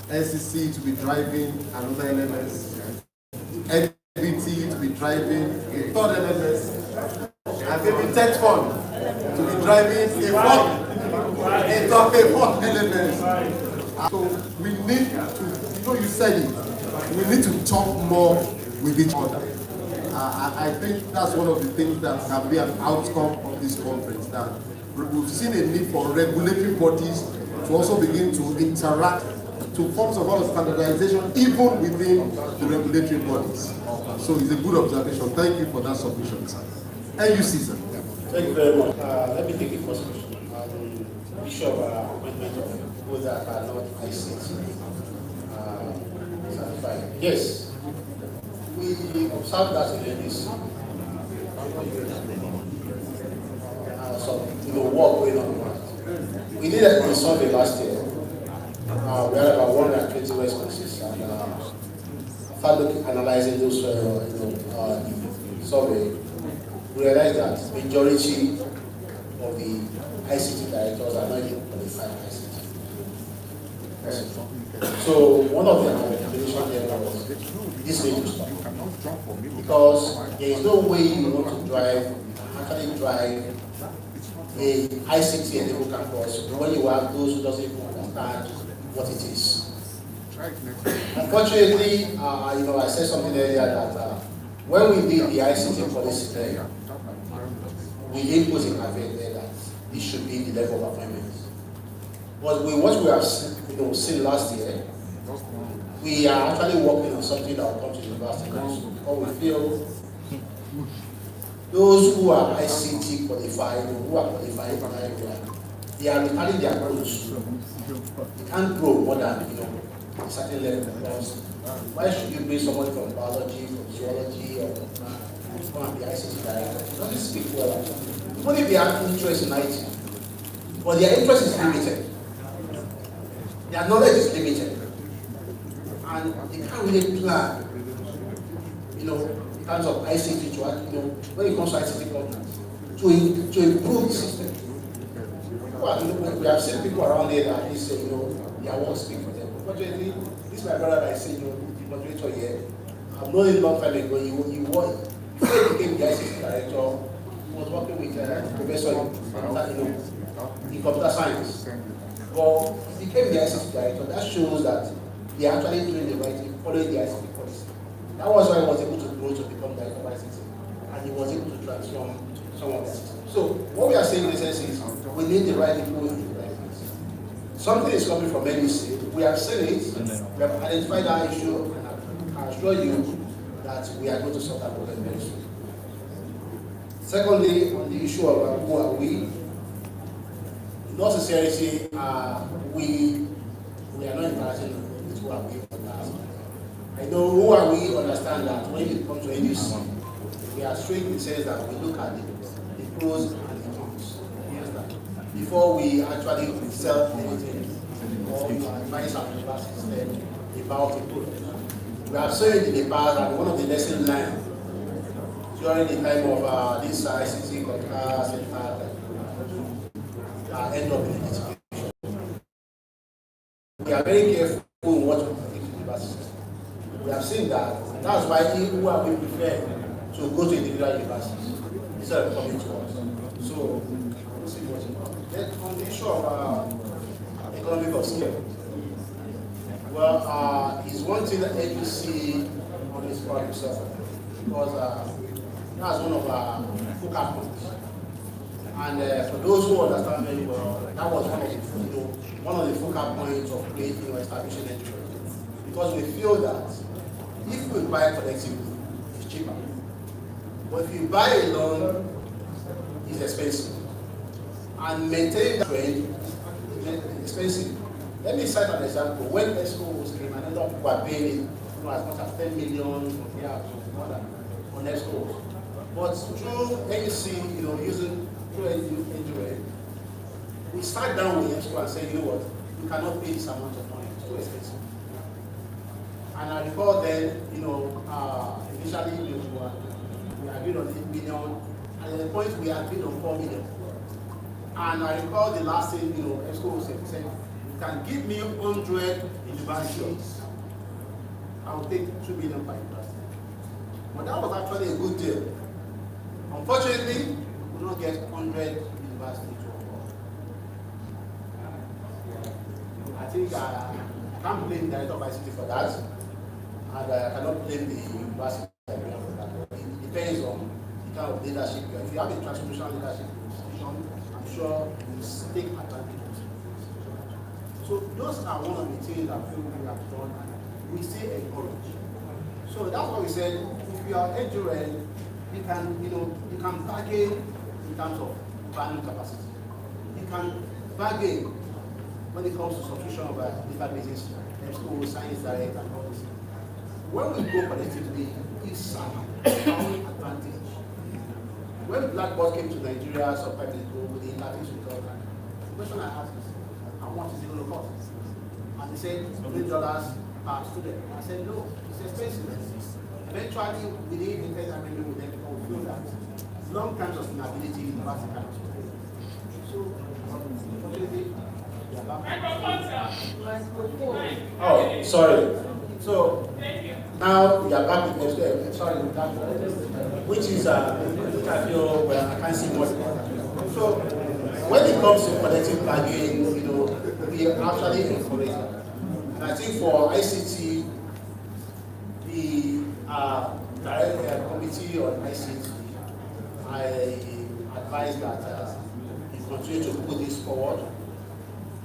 NCC to be driving another LMS, NBT to be driving a third LMS, and maybe Tech Fund to be driving a fourth LMS. So we need to, you know, you said it, we need to talk more with each other. I think that's one of the things that can be an outcome of this conference, that we've seen a need for regulatory bodies to also begin to interact to forms of standardization even within the regulatory bodies. So it's a good observation. Thank you for that submission, sir. And you, Caesar. Thank you very much. Let me take the first question. Issue of appointment of people that are not ICT certified. Yes, we observed that in this. Some work going on. We did a survey last year. We had about 120 responses, and after analyzing those survey, we realized that majority of the ICT directors are not even qualified ICT. So one of the recommendations there was this need to stop, because there is no way you want to actually drive a ICT enabled campus when you have those who doesn't even understand what it is. Unfortunately, I said something earlier that when we did the ICT policy there, we did put in caveat there that it should be the level of appointments. But with what we have seen last year, we are actually working on something that will come to the university council, because we feel those who are ICT qualified, or who are qualified for area, they are retarding their growth. They can't grow more than a certain level. Because why should you bring somebody from biology, from zoology, or from the ICT director? It doesn't speak well. Even if they have interest in IT, but their interest is limited. Their knowledge is limited. And they can't really plan, in terms of ICT, when it comes to ICT programs, to improve the system. Well, we have seen people around here that they say, their work speak for them. Unfortunately, this is my brother that I say, the moderator here. I've known him a long time ago. Before he became the ICT director, he was working with a professor in computer science. But he became the ICT director. That shows that they are actually doing the right thing, following the ICT policy. That was why he was able to grow to become director of ICT, and he was able to transform some of the systems. So what we are saying in this sense is we need the right people in the right place. Something is coming from NUC. We have seen it, we have identified that issue, and I assure you that we are going to solve that problem very soon. Secondly, on the issue of who are we, in all sincerity, we are not embarrassing with who are we. I know who are we understand that when it comes to NUC, we are straight in the sense that we look at the pros and the cons. Before we actually sell anything or advise our system about the product. We have seen in the past that one of the lessons learned during the time of this ICT podcast end up in litigation. We are very careful in what we take to the university. We have seen that. That's why who are we prefer to go to individual universities instead of coming to us. So, we'll see what's involved. Then on the issue of economic of scale, well, it's one thing that you see on this part itself, because that's one of our focal points. And for those who understand very well, that was one of the focal points of creating or establishing enterprise. Because we feel that if we buy collectively, it's cheaper. But if you buy alone, it's expensive. And maintaining that trend is expensive. Let me cite an example. When ESCO came, and a lot of people are paying as much as 10 million from here to more than on ESCO. But through NEC, using through NGO, we sat down with ESCO and said, you know what, we cannot pay this amount of money, it's too expensive. And I recall then, initially we agreed on 8 million, and at the point we agreed on 4 million. And I recall the last thing, ESCO said, you can give me 100 universities, I will take 2 million per university. But that was actually a good deal. Unfortunately, we do not get 100 universities to afford. I think I can't blame the director of ICT for that, and I cannot blame the university for that. It depends on the kind of leadership. If you have a transformational leadership position, I'm sure you will take advantage of it. So those are one of the things that we have done, and we still encourage. So that's why we said, if you are endurance, you can bargain in terms of planning capacity. You can bargain when it comes to subscription of databases, EBSCO, Science Direct, and all this. When we go collectively, it's our own advantage. When Blackboard came to Nigeria some time ago with the interface with us, the question I asked is, how much is it going to cost? And they said $100 per student. I said, no, it's expensive. Eventually, we did intend agreement with them because we feel that long-term sustainability is not kind of support. So, unfortunately, oh, sorry. So, now we are back with next sorry, which is, I feel, well, I can't see much. So, when it comes to collective bargaining, we actually encourage that. And I think for ICT, the committee on ICT, I advise that we continue to put this forward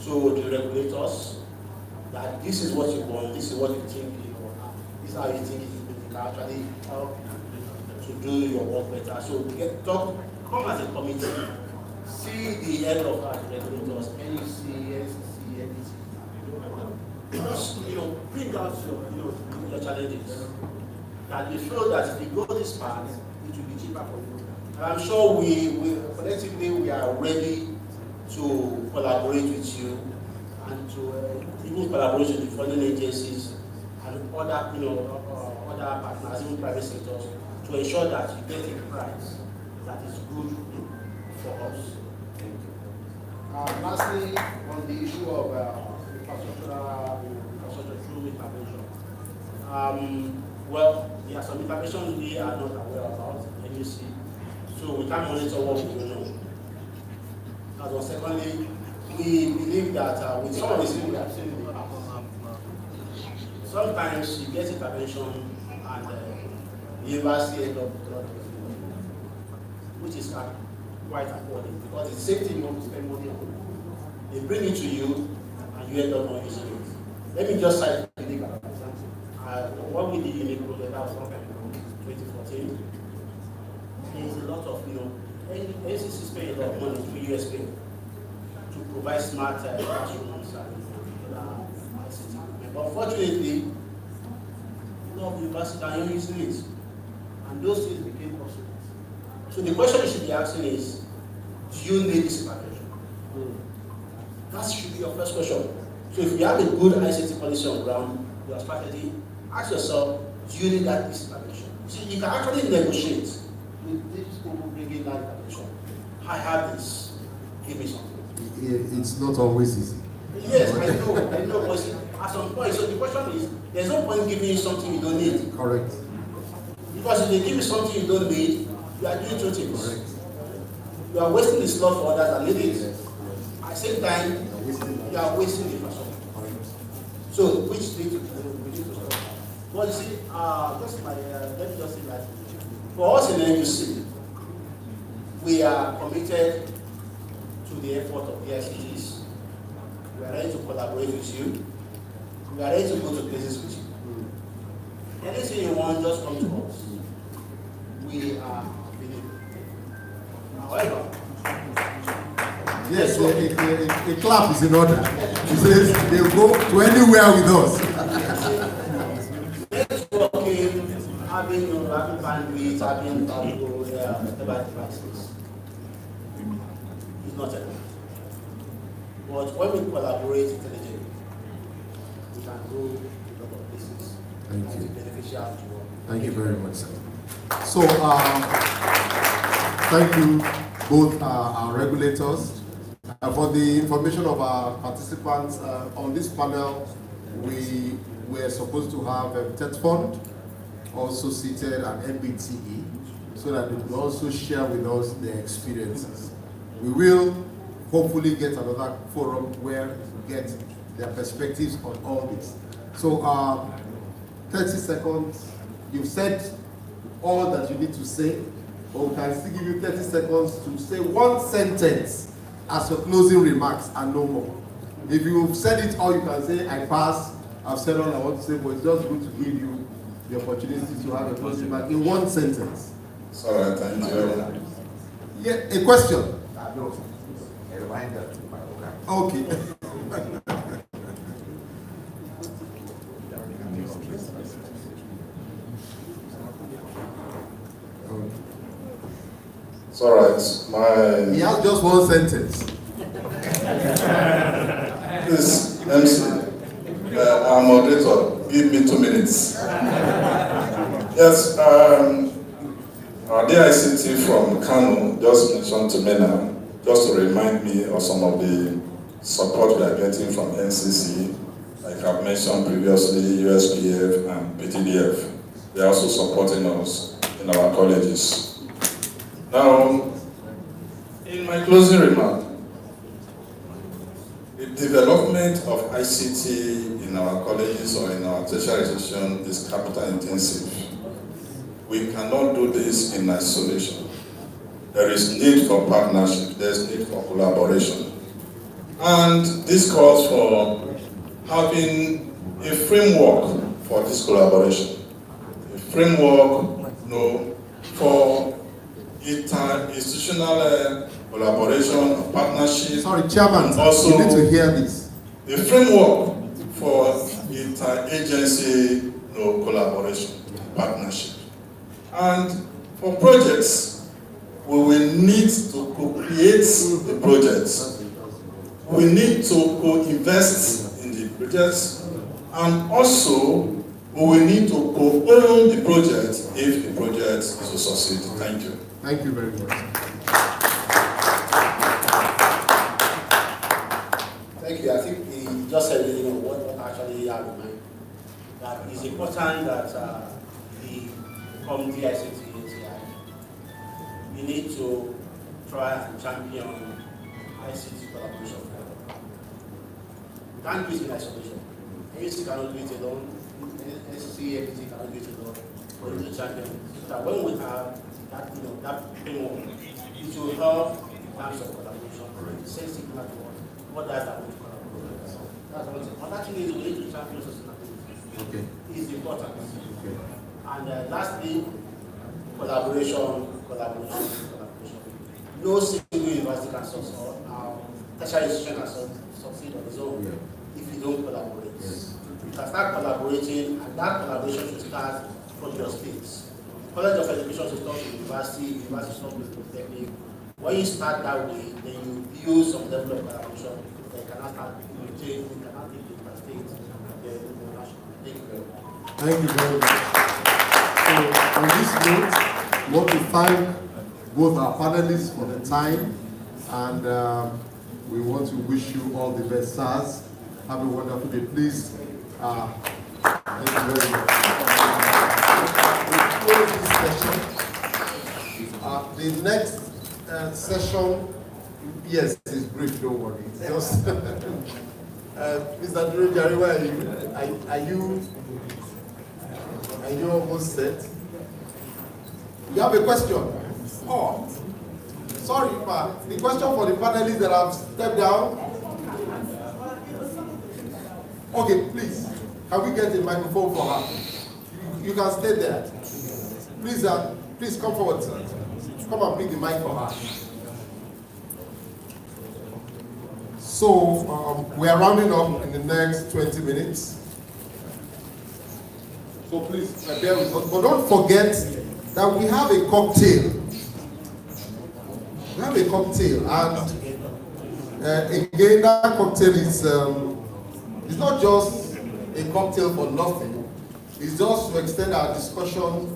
to the regulators, that this is what you want, this is what you think, this is how you think it can actually help to do your work better. So come as a committee, see the head of our regulators, NEC, NCC, NEC, bring out your challenges. And we feel that if you go this path, it will be cheaper for you. And I'm sure we collectively we are ready to collaborate with you and to even collaborate with the funding agencies and other other partners, even private sectors, to ensure that you get a price that is good for us. Thank you. Lastly, on the issue of infrastructure through intervention. Well, there are some information we are not aware about, and you see, so we can't monitor what we don't know. And then secondly, we believe that with some of the things we have seen in the past, sometimes you get intervention and the university ends up which is quite affording, because it's the same thing you want to spend money on. They bring it to you and you end up not using it. Let me just cite the unique example. What we did unique project, that was sometime in 2014. There's a lot of, NCC spend a lot of money through USP to provide smart classrooms and ICT. But unfortunately, a lot of universities are not using it. And those things became possible. So the question you should be asking is, do you need this intervention? That should be your first question. So if you have a good ICT policy on ground, your strategy, ask yourself, do you need that intervention? See, you can actually negotiate with these people bringing that intervention. I have this, give me something. It's not always easy. Yes, I know, but at some point, so the question is, there's no point giving you something you don't need. Correct. Because if they give you something you don't need, you are doing two things. Correct. You are wasting the slot for others that need it. At the same time, you are wasting the infrastructure. So, which need to stop. But you see, just let me just say that for us in the NUC, we are committed to the effort of the ICTs. We are ready to collaborate with you. We are ready to go to places with you. Anything you want, just come to us. We are available. However, yes, a clap is in order. He says they'll go to anywhere with us. networking, having bandwidth, having whatever devices is not enough. But when we collaborate intelligently, we can go to a lot of places. Thank and you. it's beneficial to all. Thank you very much, sir. So, thank you both our regulators. For the information of our participants on this panel, we were supposed to have a TED Fund also seated at MBTE so that they could also share with us their experiences. We will hopefully get another forum where we get their perspectives on all this. So 30 seconds, you've said all that you need to say, but we can still give you 30 seconds to say one sentence as your closing remarks and no more. If you've said it all, you can say, I pass, I've said all I want to say, but it's just good to give you the opportunity to have a closing remark in one sentence. Sorry, thank you. Yeah, a question? No, a reminder. Okay. It's all right. He has just one sentence. Please, MC, our moderator, give me 2 minutes. Yes, our DICT from Kano just mentioned to me now, just to remind me of some of the support we are getting from NCC, like I've mentioned previously, USPF and PTDF. They are also supporting us in our colleges. Now, in my closing remark, the development of ICT in our colleges or in our tertiary institution is capital intensive. We cannot do this in isolation. There is need for partnership, there is need for collaboration. And this calls for having a framework for this collaboration. A framework, for inter-institutional collaboration, partnership. Sorry, Chairman, Also, you need to hear this. The framework for inter-agency collaboration, partnership. And for projects, we will need to co-create the projects. We need to co-invest in the projects. And also, we will need to co-own the project if the project is to succeed. Thank you. Thank you very much. Thank you. I think he just said what actually have in mind. That it's important that the community ICT ATI, you need to try and champion ICT collaboration. You can't do it in isolation. ACC cannot do it alone. NCC, FT cannot do it alone. But you champion. So that when we have that, that framework, it will help in terms of collaboration. Same signal to us. What does that mean? That's what it is. Another thing is we need to champion sustainability. Okay. It's important. Okay. And lastly, collaboration. No single university can succeed, or tertiary institution can succeed on its own if you don't collaborate. Yes. You can start collaborating, and that collaboration should start from your states. College of Education should start with university should start with polytechnic. When you start that way, then you build some level of collaboration. Then you cannot start change, you cannot take it by state, and then international. Thank you very much. Thank you very much. So, on this note, we want to thank both our panelists for the time, and we want to wish you all the best, sirs. Have a wonderful day. Please, thank you very much. We close this session. The next session, yes, it's brief, don't worry. It's just, Mr. Durojari, where are you? Are you almost set? You have a question? Oh, sorry, ma. The question for the panelists that have stepped down. Okay, please. Can we get a microphone for her? You can stay there. Please, please come forward, sir. Come and pick the mic for her. So, we are rounding up in the next 20 minutes. So please, bear with us. But don't forget that we have a cocktail. We have a cocktail, and again, that cocktail is it's not just a cocktail for nothing. It's just to extend our discussion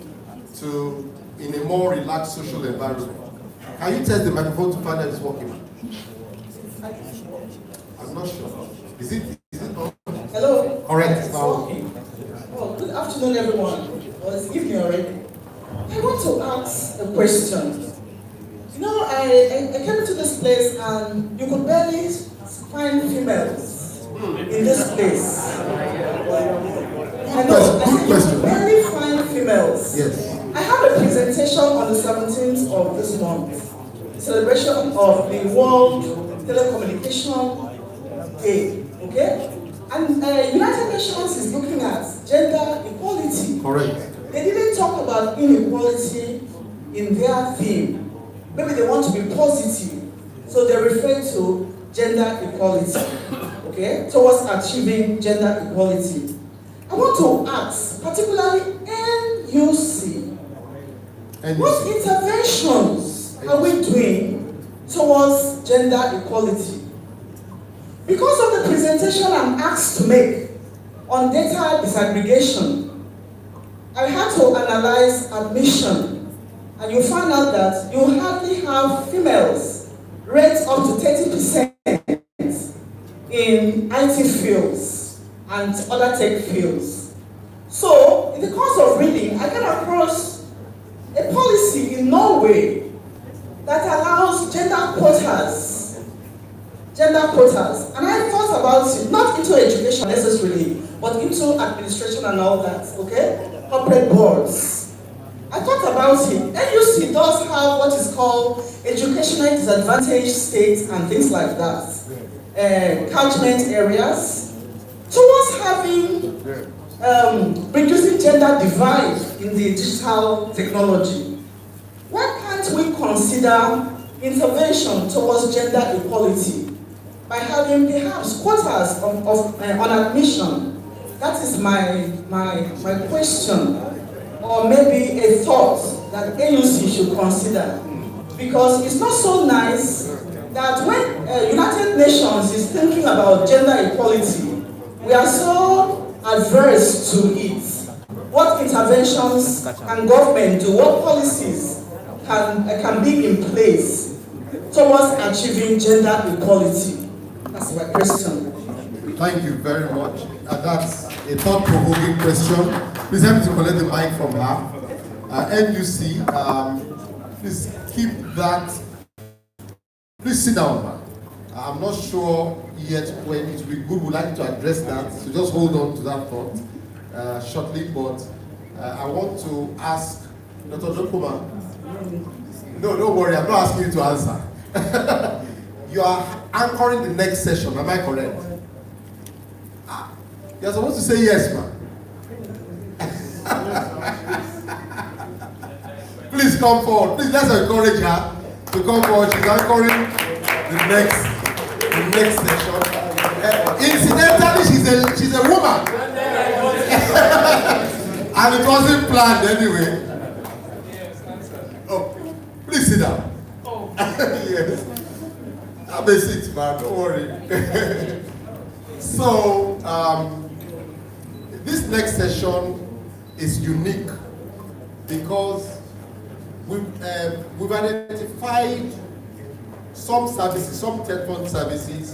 to in a more relaxed social environment. Can you test the microphone to find out it's working? I'm not sure. Is it on? Hello. Correct. It's now Okay. Well, good afternoon, everyone. Well, it's evening already. I want to ask a question. You know, I came to this place and you could barely find females in this place. I know, I said you could barely find females. Yes. I have a presentation on the 17th of this month, celebration of the World Telecommunication Day, okay? And United Nations is looking at gender equality. Correct. They didn't talk about inequality in their theme. Maybe they want to be positive, so they refer to gender equality, okay, towards achieving gender equality. I want to ask, particularly NUC, what interventions are we doing towards gender equality? Because of the presentation I'm asked to make on data disaggregation, I had to analyze admission, and you find out that you hardly have females rates up to 30% in IT fields and other tech fields. So, in the course of reading, I came across a policy in Norway that allows gender quotas. And I thought about it, not into education necessarily, but into administration and all that, okay? Corporate boards. I thought about it. NUC does have what is called educationally disadvantaged states and things like that. Catchment areas. Towards having, reducing gender divide in the digital technology. Why can't we consider intervention towards gender equality by having perhaps quotas on admission? That is my question, or maybe a thought that AUC should consider. Because it's not so nice that when United Nations is thinking about gender equality, we are so adverse to it. What interventions can government do? What policies can be in place towards achieving gender equality? That's my question. Thank you very much. That's a thought-provoking question. Please help me to collect the mic from her. NUC, please keep that. Please sit down, ma'am. I'm not sure yet when it will be good. We'd like to address that. So just hold on to that thought shortly. But I want to ask Dr. Jokoma. No, don't worry. I'm not asking you to answer. You are anchoring the next session. Am I correct? You're supposed to say yes, ma'am. Please come forward. Please let's encourage her to come forward. She's anchoring the next session. Incidentally, she's a woman. And it wasn't planned anyway. Oh, please sit down. Yes. Have a seat, man. Don't worry. So, this next session is unique because we've identified some services, some telephone services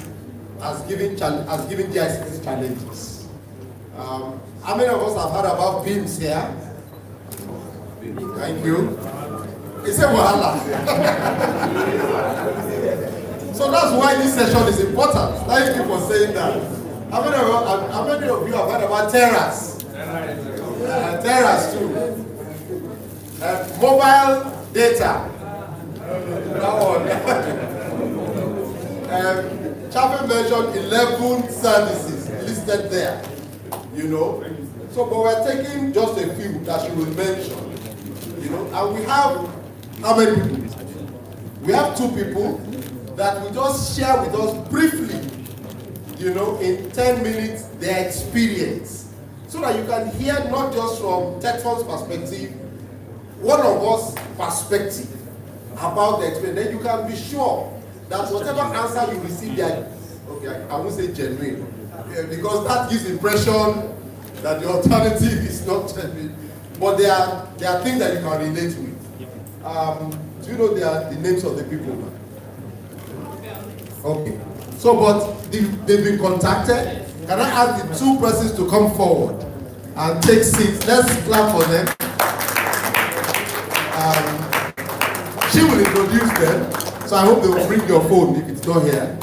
as giving GICs challenges. How many of us have heard about PIMS here? Thank you. It's a wahala. So that's why this session is important. Thank you for saying that. How many of you have heard about terrace? Terrace too. Mobile data. That one. Chaffin mentioned 11 services listed there. You know. So, but we're taking just a few that she will mention. You know, and we have how many people? We have 2 people that will just share with us briefly, you know, in 10 minutes their experience. So that you can hear not just from Tetfon's perspective, one of us perspective about the experience. Then you can be sure that whatever answer you receive, they are, okay, I won't say genuine, because that gives the impression that the alternative is not genuine. But there are things that you can relate with. Do you know the names of the people? Okay. So, but they've been contacted. Can I ask the 2 persons to come forward and take seats? Let's clap for them. She will introduce them. So I hope they will bring your phone if it's not here.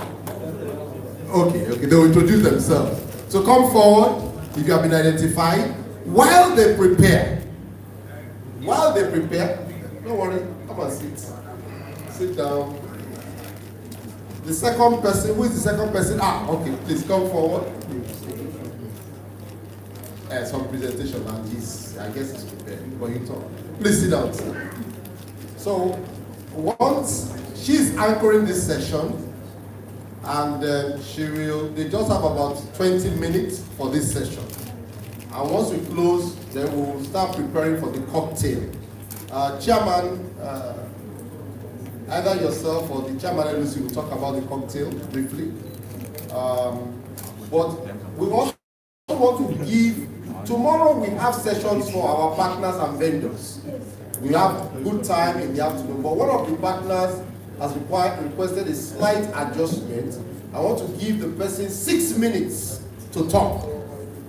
Okay, they will introduce themselves. So come forward if you have been identified. While they prepare, don't worry, come and sit down. The second person, who is the second person? Okay, please come forward. Some presentation, and I guess he's prepared, but you talk. Please sit down, sir. So, once she's anchoring this session, and they just have about 20 minutes for this session. And once we close, then we'll start preparing for the cocktail. Chairman, either yourself or the chairman LUC will talk about the cocktail briefly. But we also want to give, tomorrow we have sessions for our partners and vendors. We have good time in the afternoon, but one of the partners has requested a slight adjustment. I want to give the person 6 minutes to talk.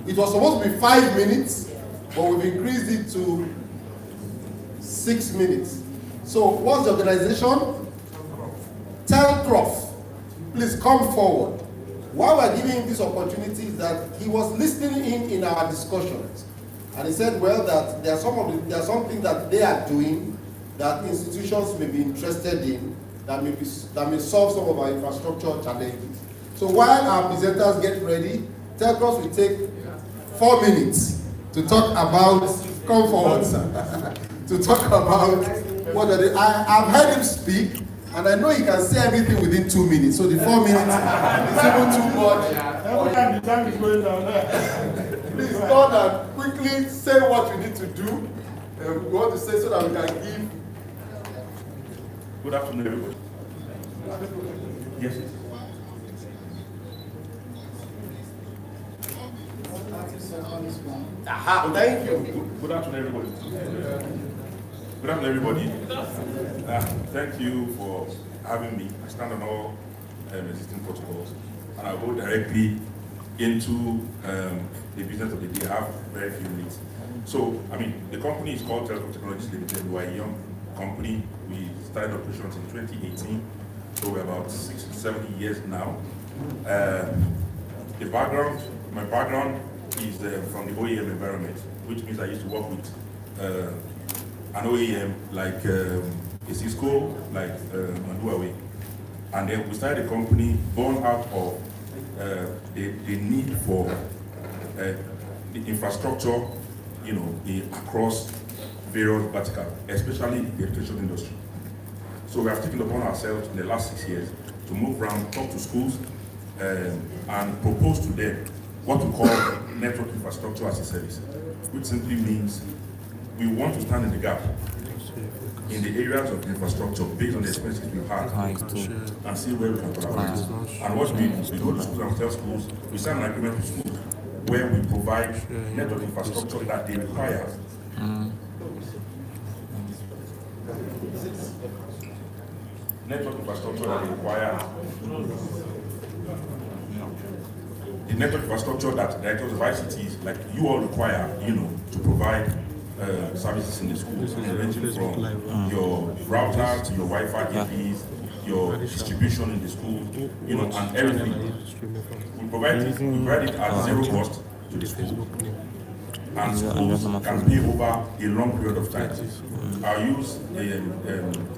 It was supposed to be 5 minutes, but we've increased it to 6 minutes. So what's the organization? Telcroft, please come forward. Why we're giving him this opportunity is that he was listening in our discussions. And he said, well, that there are some things that they are doing that institutions may be interested in that may solve some of our infrastructure challenges. So while our presenters get ready, Telcroft will take 4 minutes to talk about, come forward, sir, to talk about what are I've heard him speak, and I know he can say everything within 2 minutes. So the 4 minutes is even too much. Every time the time is going down there. Please go and quickly say what you need to do. We want to say so that we can give. Good afternoon, everybody. Yes. Thank you. Good afternoon, everybody. Good afternoon, everybody. Thank you for having me. I stand on all existing protocols, and I'll go directly into the business of the day. I have very few minutes. So, the company is called Telecom Technologies Limited. We are a young company. We started operations in 2018, so we're about 6 to 7 years now. My background is from the OEM environment, which means I used to work with an OEM like a Cisco, like Huawei. And then we started a company born out of the need for the infrastructure, across various verticals, especially the education industry. So we have taken upon ourselves in the last 6 years to move around, talk to schools, and propose to them what we call network infrastructure as a service, which simply means we want to stand in the gap in the areas of infrastructure based on the experiences we've had and see where we can collaborate. And what we do, we go to schools and tell schools, we sign an agreement with schools where we provide network infrastructure that they require. Network infrastructure that they require. The network infrastructure that directors of ICTs like you all require, to provide services in the school, ranging from your routers to your Wi-Fi APs, your distribution in the school, and everything. We provide it at zero cost to the school, and schools can pay over a long period of time. I'll use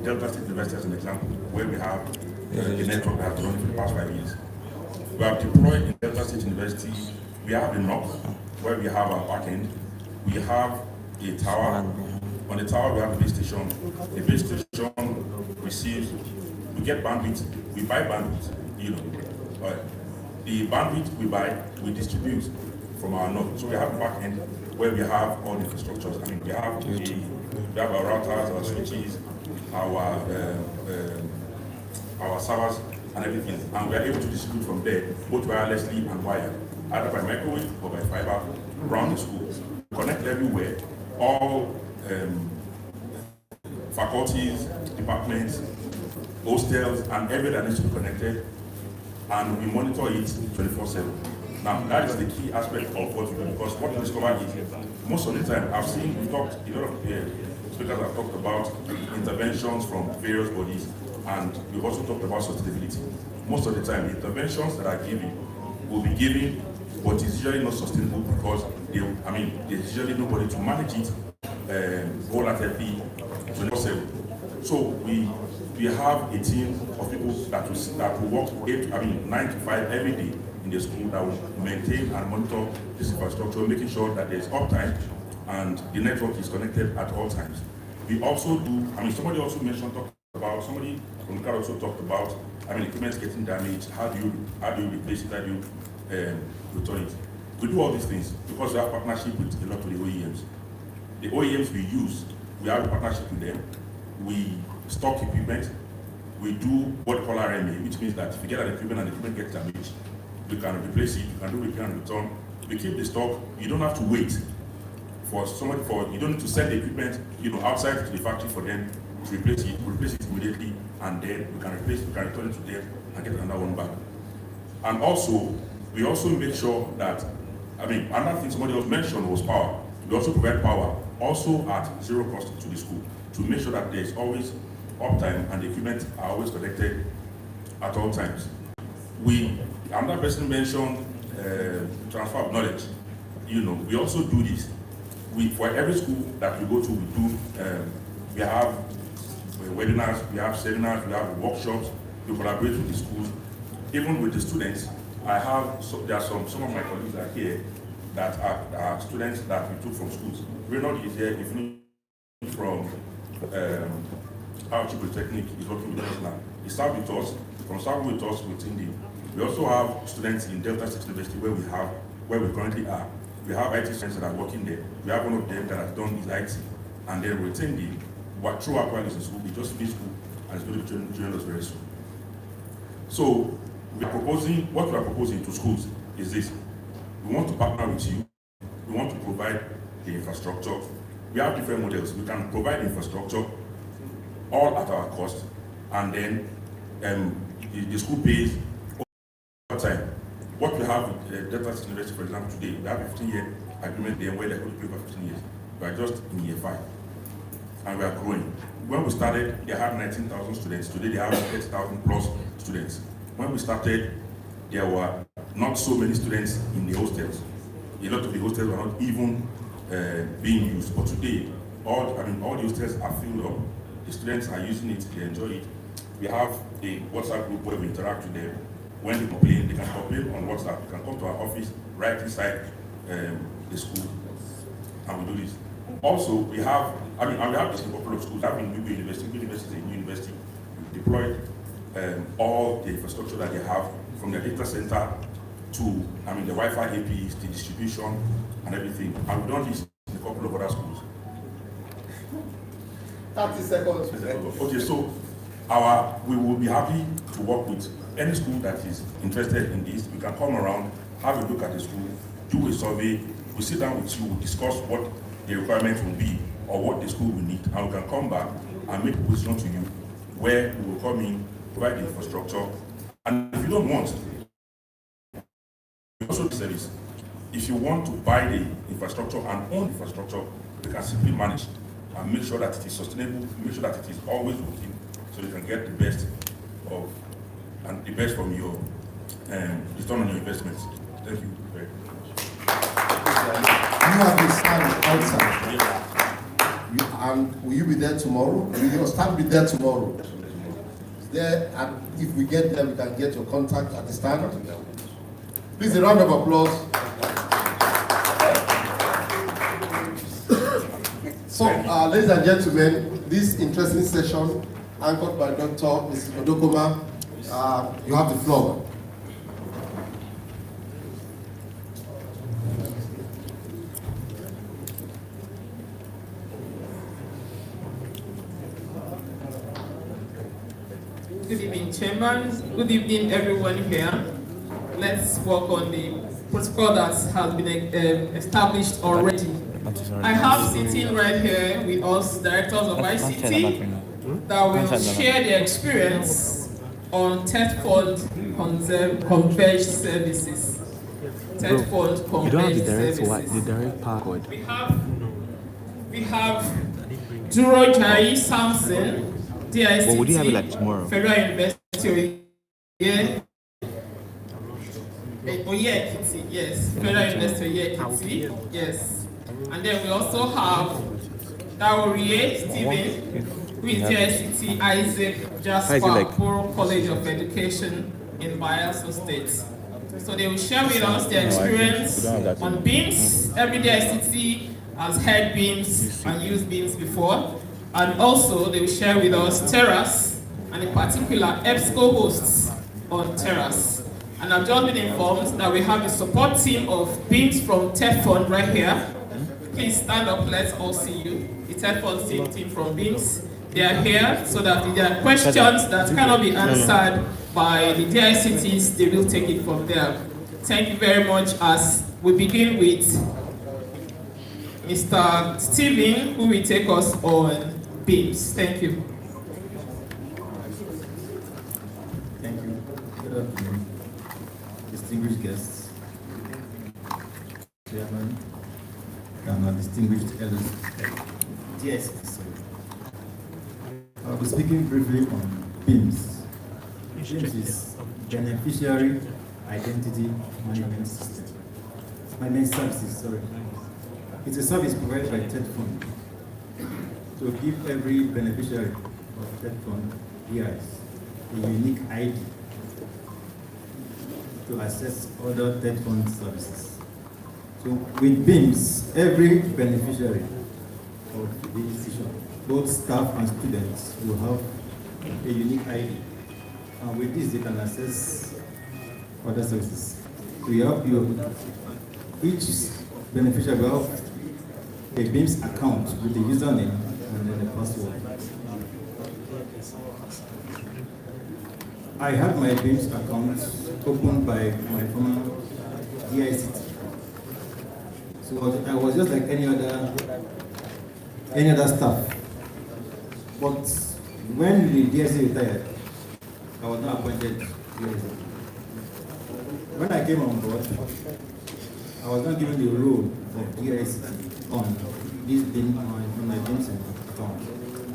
Delta State University as an example, where we have a network that has run for the past 5 years. We have deployed in Delta State University. We have a NOC where we have our backend. We have a tower. On the tower, we have a base station. The base station receives, we get bandwidth, we buy bandwidth, The bandwidth we buy, we distribute from our NOC. So we have a backend where we have all the infrastructures. I mean, we have our routers, our switches, our servers, and everything, and we are able to distribute from there, both wirelessly and wired, either by microwave or by fiber, around the school. Connect everywhere, all faculties, departments, hostels, and everything that needs to be connected, and we monitor it 24/7. Now, that is the key aspect of what we do, because what we discovered is, most of the time, a lot of speakers have talked about interventions from various bodies, and we've also talked about sustainability. Most of the time, the interventions that are given will be given, but it's usually not sustainable because there's usually nobody to manage it wholeheartedly 24/7. So we have a team of people that will work 9 to 5 every day in the school that will maintain and monitor this infrastructure, making sure that there's uptime and the network is connected at all times. We also do, somebody also somebody from the crowd also talked about, equipment getting damaged, how do you replace it, how do you return it? We do all these things because we have partnership with a lot of the OEMs. The OEMs we use, we have a partnership with them. We stock equipment. We do what we call RMA, which means that if you get an equipment and the equipment gets damaged, we can replace it, you can do repair and return. We keep the stock. You don't have to wait you don't need to send the equipment, outside to the factory for them to replace it. We replace it immediately, and then we can return it to them and get another one back. And also, we also make sure that, another thing somebody else mentioned was power. We also provide power, also at zero cost to the school, to make sure that there's always uptime and the equipment are always connected at all times. Another person mentioned transfer of knowledge. We also do this. For every school that we go to, we have webinars, we have seminars, we have workshops. We collaborate with the schools, even with the students. There are some of my colleagues that are here that are students that we took from schools. Reynald is here, if from our Technique is working with us now. He started with us, with Indy. We also have students in Delta State University where we currently are. We have IT students that are working there. We have one of them that has done his IT, and then we attend through our college in school. We just finished school and is going to join us very soon. So what we are proposing to schools is this. We want to partner with you. We want to provide the infrastructure. We have different models. We can provide infrastructure all at our cost, and then the school pays over time. What we have with Delta State University, for example, today, we have a 15-year agreement there where they're going to pay for 15 years. We are just in year 5, and we are growing. When we started, they had 19,000 students. Today, they have 30,000 plus students. When we started, there were not so many students in the hostels. A lot of the hostels were not even being used. But today, all the hostels are filled up. The students are using it, they enjoy it. We have a WhatsApp group where we interact with them. When they can complain on WhatsApp. They can come to our office right inside the school, and we do this. Also, we have this in a couple of schools. We have in New University, we deployed all the infrastructure that they have, from the data center to the Wi-Fi APs, the distribution, and everything. And we've done this in a couple of other schools. 30 seconds. Okay, so we will be happy to work with any school that is interested in this. We can come around, have a look at the school, do a survey, we sit down with you, we discuss what the requirements will be or what the school will need, and we can come back and make a position to you where we will come in, provide the infrastructure. And if you don't want, we also do service. If you want to buy the infrastructure and own infrastructure, they can simply manage and make sure that it is sustainable, make sure that it is always working, so they can get the best of and the best from your return on your investments. Thank you very much. You have the stand outside. Yeah. And will you be there tomorrow? Will your stand be there tomorrow? There, and if we get there, we can get your contact at the stand. Please, a round of applause. So, ladies and gentlemen, this interesting session, anchored by Dr. Mrs. Odokoma, you have the floor. Good evening, Chairman. Good evening, everyone here. Let's work on the protocol that has been established already. I have sitting right here with us directors of ICT that will share their experience on TED Fund converged services. TED Fund converged services. We have Duro Jai Samson, DICT, Federal University Oyekiti, yes, Federal University Oyekiti, yes. And then we also have Daworie Stephen, who is DICT Isaac Jasper Borough College of Education in Bayelsa State. So they will share with us their experience on BIMS. Every DICT has had BIMS and used BIMS before. And also they will share with us Terrace, and in particular EBSCO hosts on Terrace. And I've just been informed that we have the support team of BIMS from TED Fund right here. Please stand up, let's all see you. The TED Fund team from BIMS. They are here so that if there are questions that cannot be answered by the DICTs, they will take it from there. Thank you very much. As we begin with Mr. Stephen, who will take us on BIMS. Thank you. Thank you. Good afternoon, distinguished guests, Chairman, and our distinguished elders. DICT. I'll be speaking briefly on BIMS. BIMS is Beneficiary Identity Management System. Management Services, sorry. It's a service provided by TED Fund to give every beneficiary of TED Fund BIs a unique ID to access other TED Fund services. So with BIMS, every beneficiary of the institution, both staff and students, will have a unique ID. And with this, they can access other services. So you have each beneficiary will have a BIMS account with the username and then the password. I had my BIMS account opened by my former DICT. So I was just like any other staff. But when the DICT retired, I was not appointed DICT. When I came on board, I was not given the role of DICT on this BIM on my BIMS account.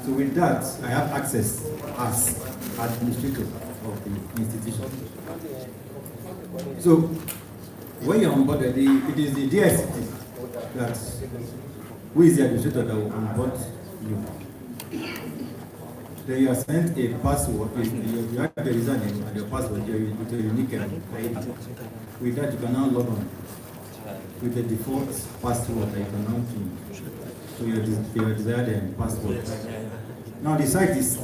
So with that, I have access as administrator of the institution. So when you're on board, it is the DICT that who is the administrator that will onboard you. Then you are sent a password. You have the username and your password with a unique ID. With that, you can now log on with the default password that you can now change. So your desired password. Now the site is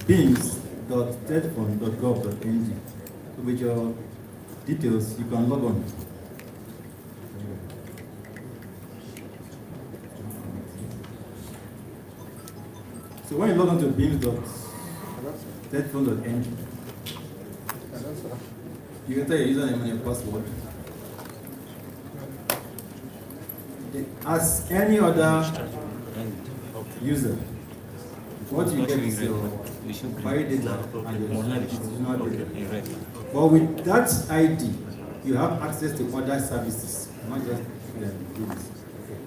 bims.tedfund.gov.ng. So with your details, you can log on. So when you log on to bims.tedfund.ng, you enter your username and your password. As any other user, what you get is your file data and your institutional data. But with that ID, you have access to other services, not just BIMS.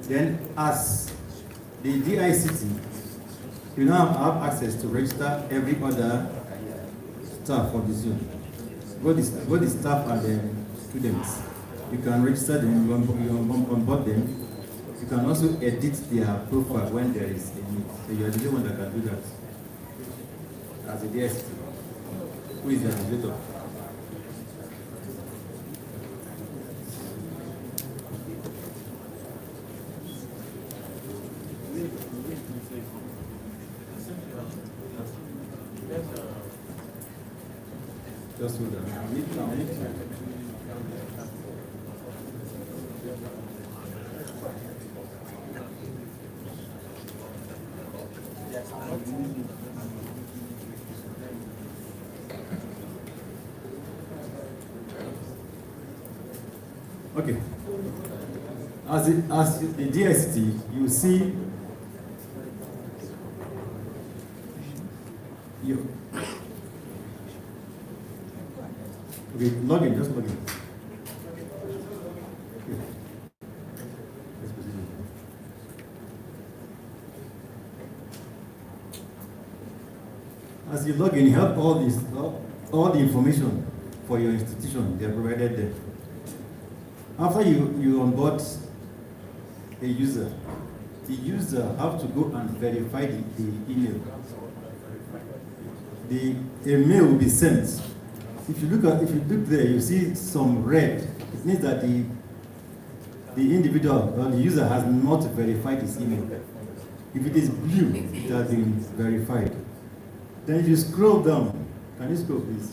Then as the DICT, you now have access to register every other staff for the zone. Both the staff and the students. You can register them, you onboard them. You can also edit their profile when there is a need. So you are the only one that can do that as a DICT. Who is the administrator? Just hold on. Okay. As the DST, you see you. Okay, log in, just log in. Okay. Let's proceed. As you log in, you have all the information for your institution. They are provided there. After you onboard a user, the user have to go and verify the email. The mail will be sent. If you look there, you see some red. It means that the individual or the user has not verified his email. If it is blue, it has been verified. Then if you scroll down, can you scroll please?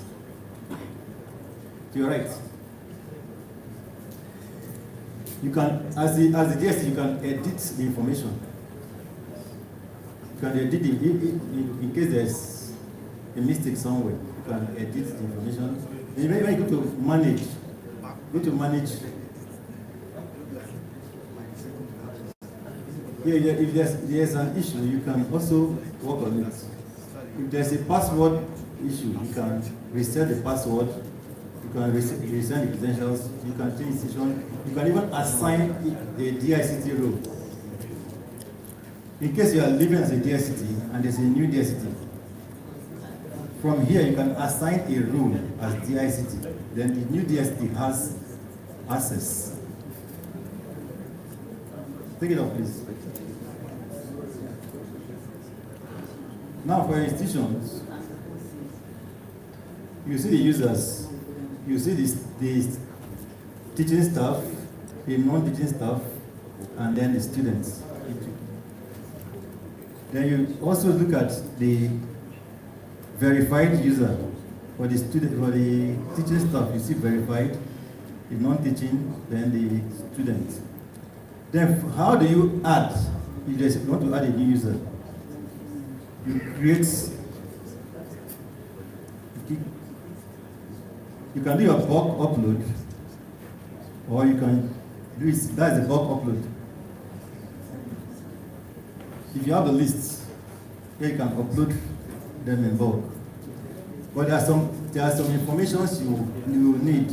To your right. You can, as the DST, you can edit the information. You can edit it in case there's a mistake somewhere. You can edit the information. Then when you go to manage, Yeah, if there's an issue, you can also work on it. If there's a password issue, you can reset the password. You can reset the credentials. You can change session. You can even assign a DICT role. In case you are living as a DICT and there's a new DICT, from here you can assign a role as DICT. Then the new DICT has access. Take it off, please. Now for institutions, you see the users, you see the teaching staff, the non-teaching staff, and then the students. Then you also look at the verified user. For the teaching staff, you see verified, the non-teaching, then the students. Then how do you add, if you want to add a new user? You create, you can do a bulk upload, or you can do it, that's a bulk upload. If you have a list, then you can upload them in bulk. But there are some information you need.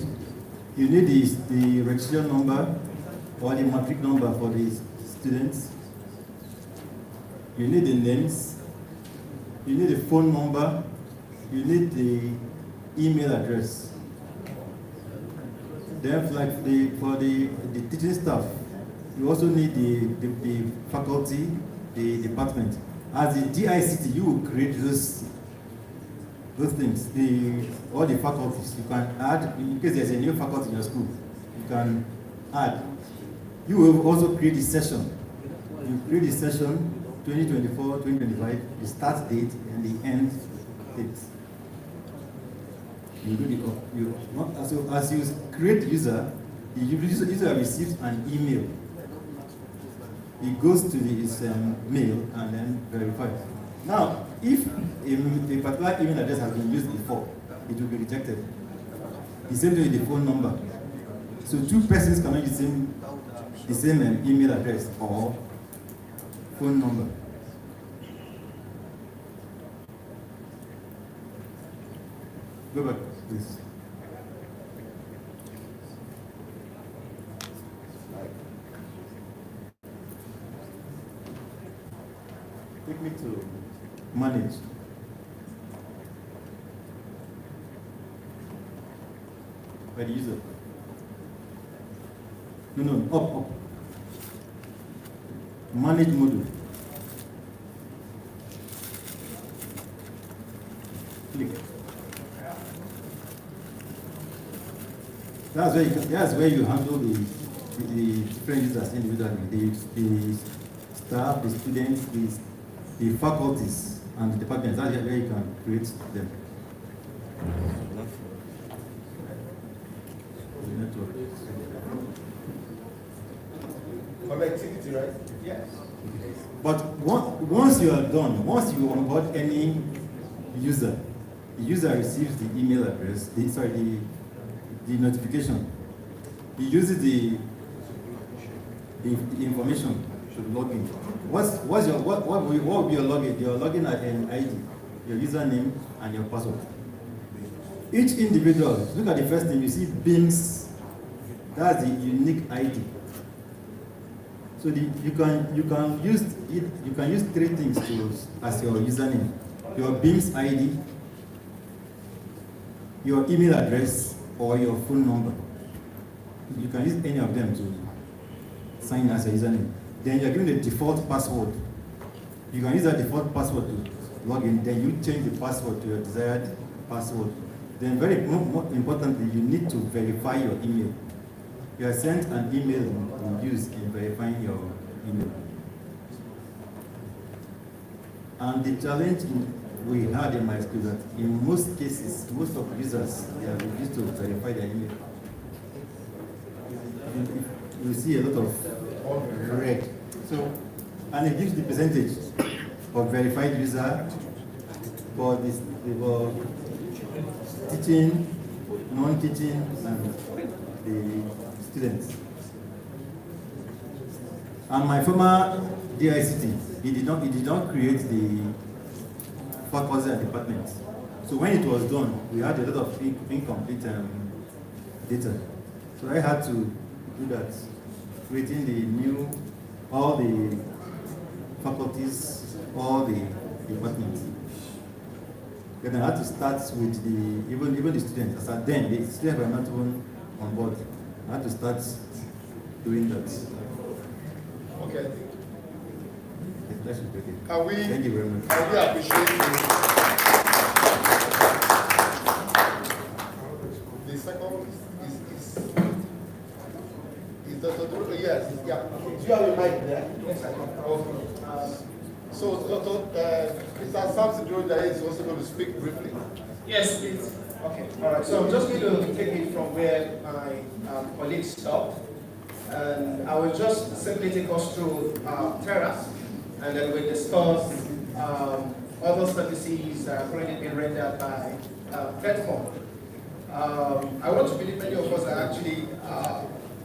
You need the registration number or the matric number for the students. You need the names. You need the phone number. You need the email address. Then, for the teaching staff, you also need the faculty, the department. As the DICT, you will create those things, all the faculties. You can add, in case there's a new faculty in your school, you can add. You will also create a session. You create a session, 2024, 2025, the start date and the end date. You do as you create user, the user receives an email. It goes to his mail and then verified. Now, if a particular email address has been used before, it will be rejected. The same thing with the phone number. So two persons cannot use the same email address or phone number. Go back, please. take me to manage. By the user. No, up. Manage module. Click. That's where you handle the different users individually, the staff, the students, the faculties, and the departments. That's where you can create them. The network. Connectivity, right? Yes. But once you are done, once you onboard any user, the user receives the email address, the notification. He uses the information to log in. What will be your login? Your login ID, your username, and your password. Each individual, look at the first thing, you see BIMS, that's the unique ID. So you can use three things as your username: your BIMS ID, your email address, or your phone number. You can use any of them to sign as a username. Then you're given the default password. You can use that default password to log in. Then you change the password to your desired password. Then very more importantly, you need to verify your email. You are sent an email to use in verifying your email. And the challenge we had in my school that in most cases, most of users, they are refused to verify their email. You see a lot of red. So, and it gives the percentage of verified user for teaching, non-teaching, and the students. And my former DICT, he did not create the faculties and departments. So when it was done, we had a lot of incomplete data. So I had to do that, creating all the faculties, all the departments. Then I had to start with even the students. As at then, the students were not even on board. I had to start doing that. Okay. That should be okay. Thank you very much. Can we appreciate the second is Dr. Yes, yeah. Do you have a mic there? Yes, I can. Okay. So, Mr. Samson Joja is also going to speak briefly. Yes, please. Okay, all right. So I'm just going to take it from where my colleagues stopped. And I will just simply take us through Terrace, and then we'll discuss other services that are currently being rendered by platform. I want to believe many of us are actually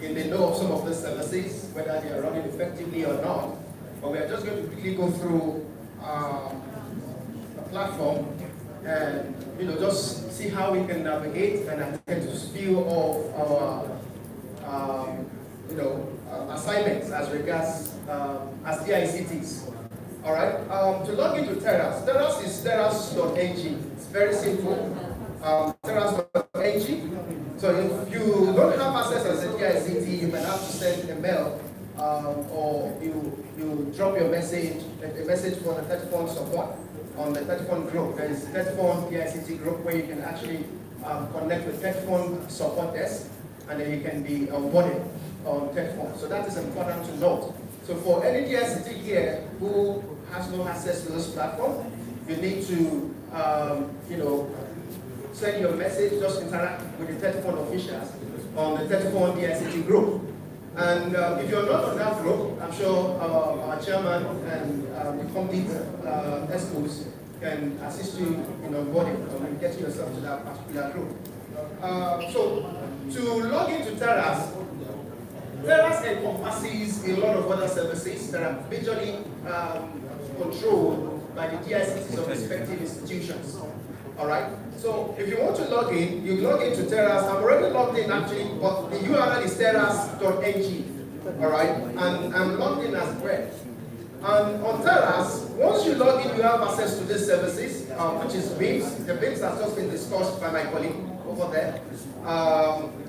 in the know of some of these services, whether they are running effectively or not. But we are just going to quickly go through the platform and just see how we can navigate and attend to few of our assignments as regards as DICTs. All right. To log into Terrace, Terrace is terrace.ng. It's very simple. Terrace.ng. So if you don't have access as a DICT, you might have to send a mail or you drop your message, a message for the Tetfone support on the Tetfone group. There is a Tetfone DICT group where you can actually connect with Tetfone support desk, and then you can be onboarded on Tetfone. So that is important to note. So for any DICT here who has no access to this platform, you need to send your message, just interact with the Tetfone officials on the Tetfone DICT group. And if you're not on that group, I'm sure our chairman and the complete experts can assist you in onboarding and getting yourself to that particular group. So to log into Terrace encompasses a lot of other services that are majorly controlled by the DICTs of respective institutions. All right. So if you want to log in, you log into Terrace. I'm already logged in actually, but the URL is terrace.ng. All right. And I'm logged in as well. And on Terras, once you log in, you have access to these services, which is BIMS. The BIMS has just been discussed by my colleague over there.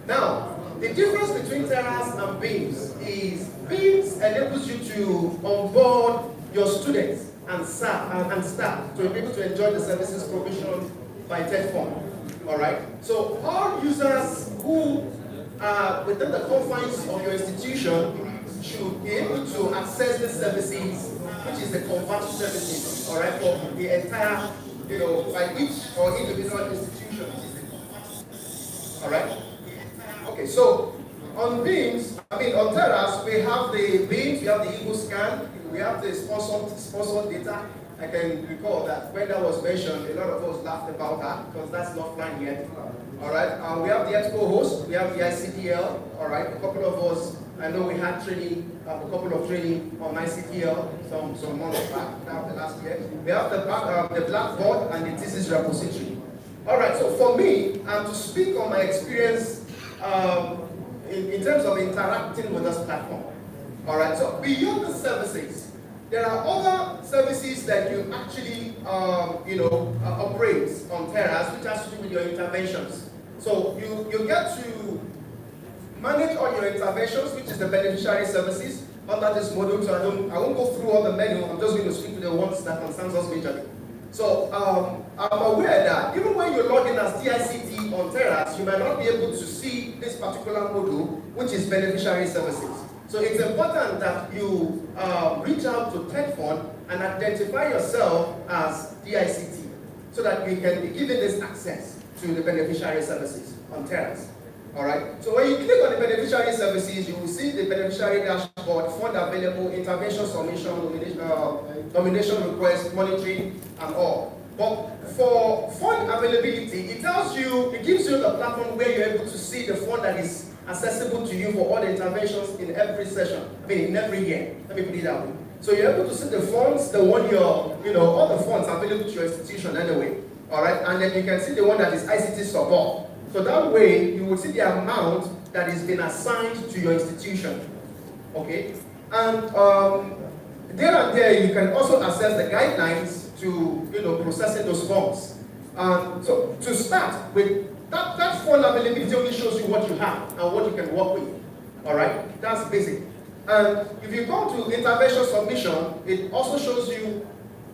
Now, the difference between Terras and BIMS is BIMS enables you to onboard your students and staff to be able to enjoy the services provisioned by TEDFund. All right. So all users who are within the confines of your institution should be able to access the services, which is the converged services, all right, for the entire, by each or individual institution. All right. Okay. So on BIMS, on Terras, we have the BIMS, we have the Eagle Scan, we have the sponsored data. I can recall that when that was mentioned, a lot of us laughed about that because that's not flying yet. All right. We have the Expo host, we have the ICTL. All right. A couple of us, I know we had training, a couple of training on ICTL some months back, now the last year. We have the Blackboard and the thesis repository. All right. So for me, to speak on my experience in terms of interacting with this platform. All right. So beyond the services, there are other services that you actually, operate on Terras, which has to do with your interventions. So you get to manage all your interventions, which is the beneficiary services under this module. So I won't go through all the menu. I'm just going to speak to the ones that concerns us majorly. So I'm aware that even when you log in as DICT on Terras, you might not be able to see this particular module, which is beneficiary services. So it's important that you reach out to TEDFund and identify yourself as DICT so that we can be given this access to the beneficiary services on Terras. All right. So when you click on the beneficiary services, you will see the beneficiary dashboard, fund available, intervention submission, nomination request, monitoring, and all. But for fund availability, it gives you the platform where you're able to see the fund that is accessible to you for all the interventions in every session, in every year. Let me put it that way. So you're able to see the funds, the one all the funds available to your institution anyway. All right, and then you can see the one that is ICT support. So that way, you will see the amount that is being assigned to your institution. Okay, and there you can also access the guidelines to processing those funds. So to start with. That fund availability only shows you what you have and what you can work with. All right, that's basic. And if you go to intervention submission, it also shows you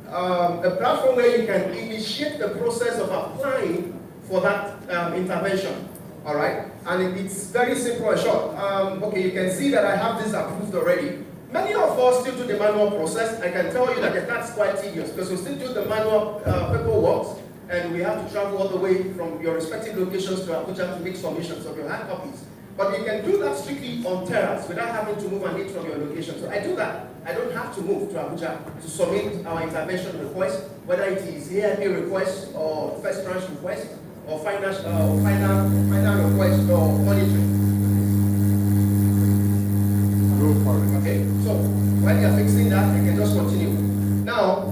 a platform where you can initiate the process of applying for that intervention. All right, and it's very simple and short. Okay, you can see that I have this approved already. Many of us still do the manual process. I can tell you that that's quite tedious because we still do the manual paperwork. And we have to travel all the way from your respective locations to Abuja to make submissions of your hard copies. But you can do that strictly on Terras without having to move and eat from your location. So I do that. I don't have to move to Abuja to submit our intervention request, whether it is AIP request or first branch request or final request or monitoring. Okay, so while you're fixing that, I can just continue. Now,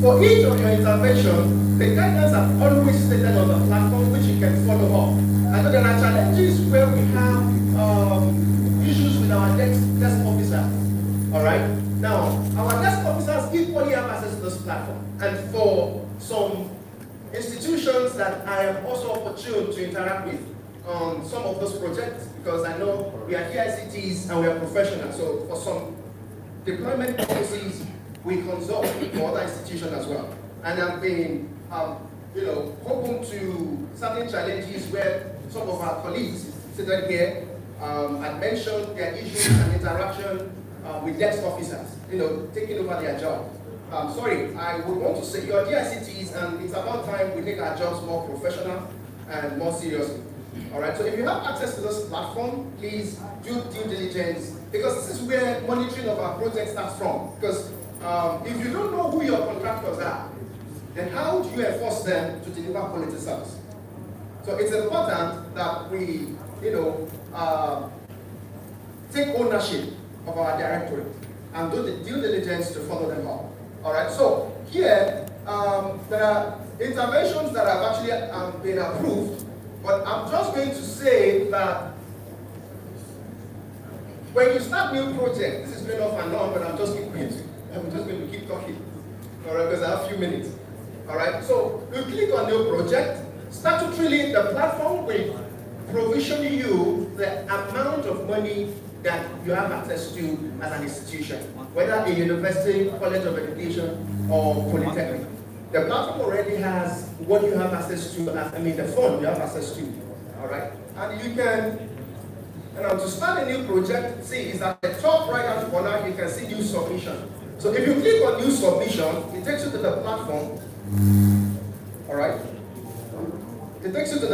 for each of your intervention, the guidelines are always stated on the platform which you can follow up. And so there are challenges where we have issues with our desk officers. All right. Now, our desk officers equally have access to this platform. And for some institutions that I am also opportune to interact with on some of those projects, because I know we are DICTs and we are professionals. So for some deployment policies, we consult for other institutions as well. And I've been, open to certain challenges where some of our colleagues sitting here had mentioned their issues and interaction with desk officers, taking over their job. Sorry, I would want to say you're DICTs, and it's about time we take our jobs more professional and more seriously. All right, so if you have access to this platform, please do due diligence, because this is where monitoring of our project starts from. Because if you don't know who your contractors are, then how do you enforce them to deliver quality service? So it's important that we, take ownership of our directorate and do the due diligence to follow them up. All right, so here, there are interventions that have actually been approved, but I'm just going to say that when you start new project, this is going off and on, but I'm just going to keep talking, all right, because I have a few minutes. All right, so you click on new project. Statutorily, the platform will provision you the amount of money that you have access to as an institution, whether a university, college of education, or polytechnic. The platform already has what you have access to, the fund you have access to, all right? And you can, to start a new project, see, it's at the top right-hand corner, you can see new submission. So if you click on new submission, it takes you to the platform, all right? It takes you to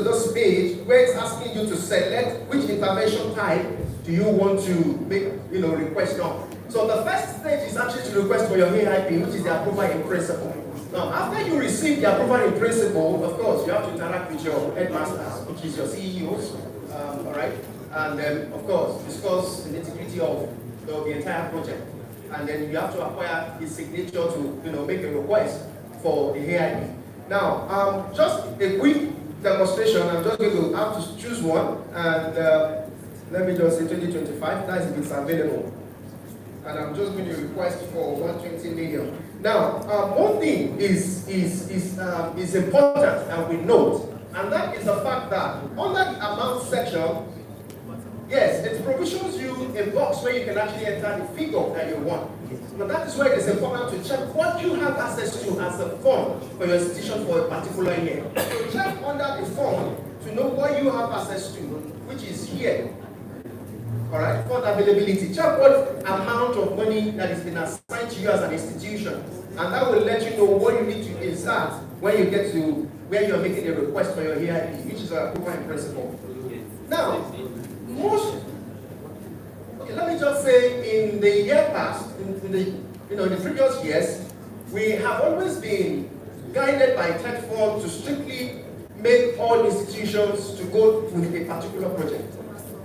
this page where it's asking you to select which intervention type do you want to make, request on. So the first stage is actually to request for your AIP, which is the approval in principle. Now, after you receive the approval in principle, of course, you have to interact with your headmasters, which is your CEOs, all right? And then, of course, discuss the nitty-gritty of the entire project. And then you have to acquire his signature to, make a request for the AIP. Now, just a quick demonstration. I'm just going to have to choose one, and let me just say 2025. That is if it's available. And I'm just going to request for 120 million. Now, one thing is important and we note, and that is the fact that under the amount section, yes, it provisions you a box where you can actually enter the figure that you want. Now that is why it is important to check what you have access to as a fund for your institution for a particular year. So check under the fund to know what you have access to, which is here. All right, fund availability. Check what amount of money that has been assigned to you as an institution, and that will let you know what you need to insert when you get to where you're making a request for your AIP, which is a approval in principle. Now, let me just say, in the year past, in the previous years, we have always been guided by TEDFOR to strictly make all institutions to go with a particular project.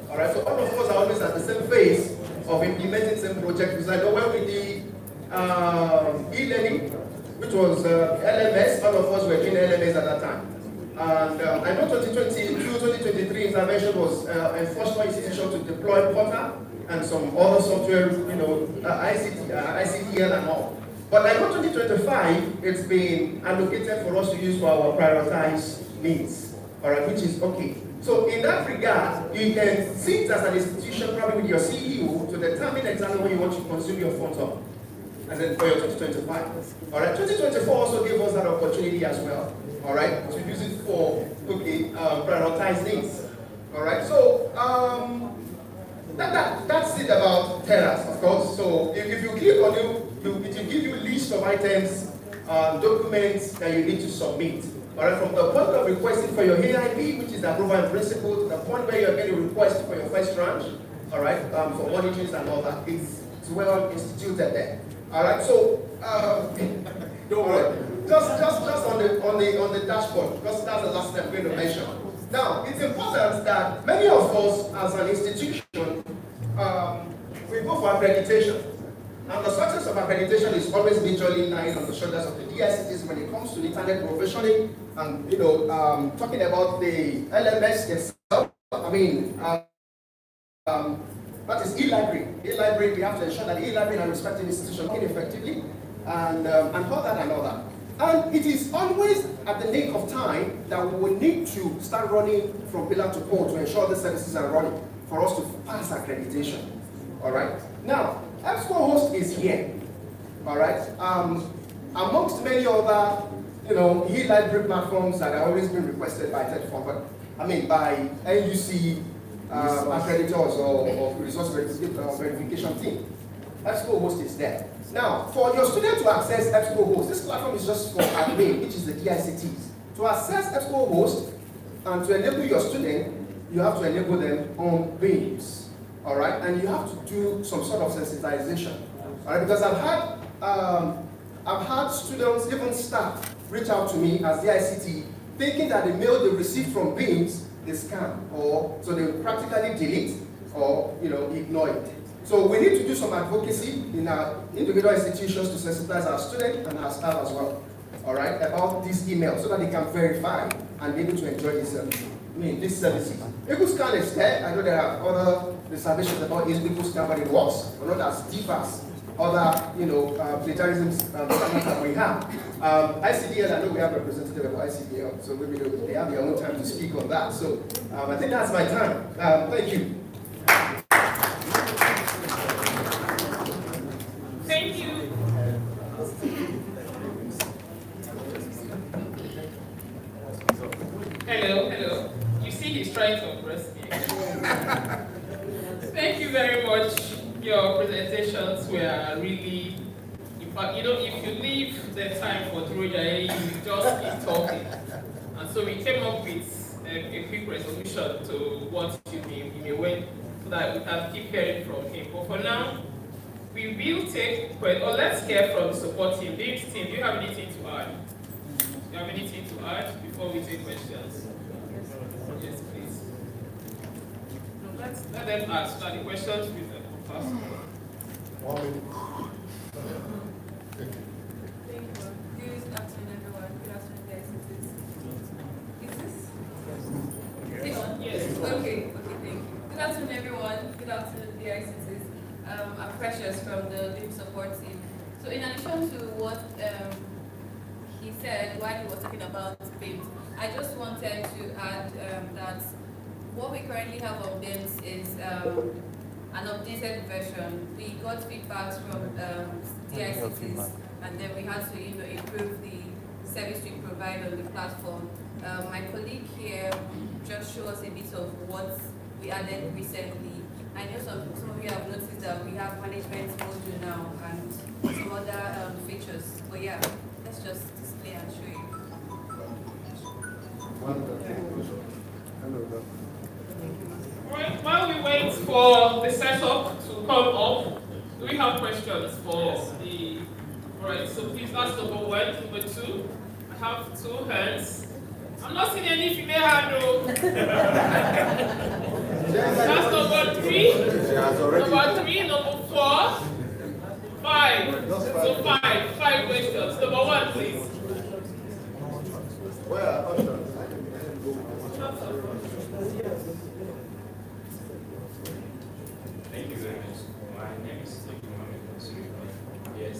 All right, so all of us are always at the same phase of implementing the same project. Because I know when we did e-learning, which was LMS, all of us were doing LMS at that time. And I know 2023 intervention was enforced by institution to deploy Porter and some other software, ICTL and all. But I know 2025, it's been allocated for us to use for our prioritized needs, all right, which is okay. So in that regard, you can sit as an institution, probably with your CEO, to determine exactly what you want to consume your funds on, and then for your 2025. All right, 2024 also gave us that opportunity as well. All right, to use it for prioritized needs. All right, so that's it about TERAS, of course. So if you click on it will give you a list of items, documents that you need to submit. All right, from the point of requesting for your AIP, which is the approval in principle, to the point where you're going to request for your first tranche, all right, for monitoring and all that, it's well instituted there. All right, so don't worry, just on the dashboard, because that's the last step I'm going to mention. Now, it's important that many of us as an institution, we go for accreditation. And the success of accreditation is always majorly lying on the shoulders of the DICTs when it comes to internet provisioning and, talking about the LMS itself. That is e-library. E-library, we have to ensure that e-library and respective institutions working effectively and all that. And it is always at the nick of time that we will need to start running from pillar to pole to ensure the services are running for us to pass accreditation. All right. Now, EBSCO host is here. All right. Amongst many other, e-library platforms that have always been requested by TEDFOR, by NUC accreditors or resource verification team. EBSCO host is there. Now, for your student to access EBSCO host, this platform is just for admin, which is the DICTs. To access EBSCO host and to enable your student, you have to enable them on Beams. All right, and you have to do some sort of sensitization. All right, because I've had students, even staff, reach out to me as the ICT, thinking that the mail they received from Beams is scam, so they practically delete or ignore it. So we need to do some advocacy in our individual institutions to sensitize our students and our staff as well. All right, about this email so that they can verify and be able to enjoy this service. these services. EcoScan is there. I know there are other reservations about EcoScan, but it works, but not as deep as other, plagiarism standards that we have. ICDL, I know we have a representative of ICDL, so maybe they have their own time to speak on that. So I think that's my time. Thank you. Thank you. Hello. You see, he's trying to impress me. Thank you very much. Your presentations were really, in fact, if you leave the time for Troja, you just keep talking. And so we came up with a quick resolution to what you may win, so that we can keep hearing from him. But for now, we will take, let's hear from the support team. This team, do you have anything to add? Do you have anything to add before we take questions? Yes, please. Let them ask so that the questions will be fast. One minute. Thank you. Good afternoon, everyone. Good afternoon, guys. Is this? Yes. Okay, thank you. Good afternoon, everyone. Good afternoon, the ICTs. I'm Precious from the BIM support team. So in addition to what he said while he was talking about BIMs, I just wanted to add that what we currently have on BIMs is an updated version. We got feedbacks from DICTs, and then we had to improve the service we provide on the platform. My colleague here just showed us a bit of what we added recently. I know some of you have noticed that we have management module now and some other features. But yeah, let's just display and show you. While we wait for the setup to come up, do we have questions for the... Alright, so please, that's number one. Number two, I have two hands. I'm not seeing any female hand though. That's number three. Number three, number four, five. So five questions. Number one, please. Thank you very much. My name is Yes,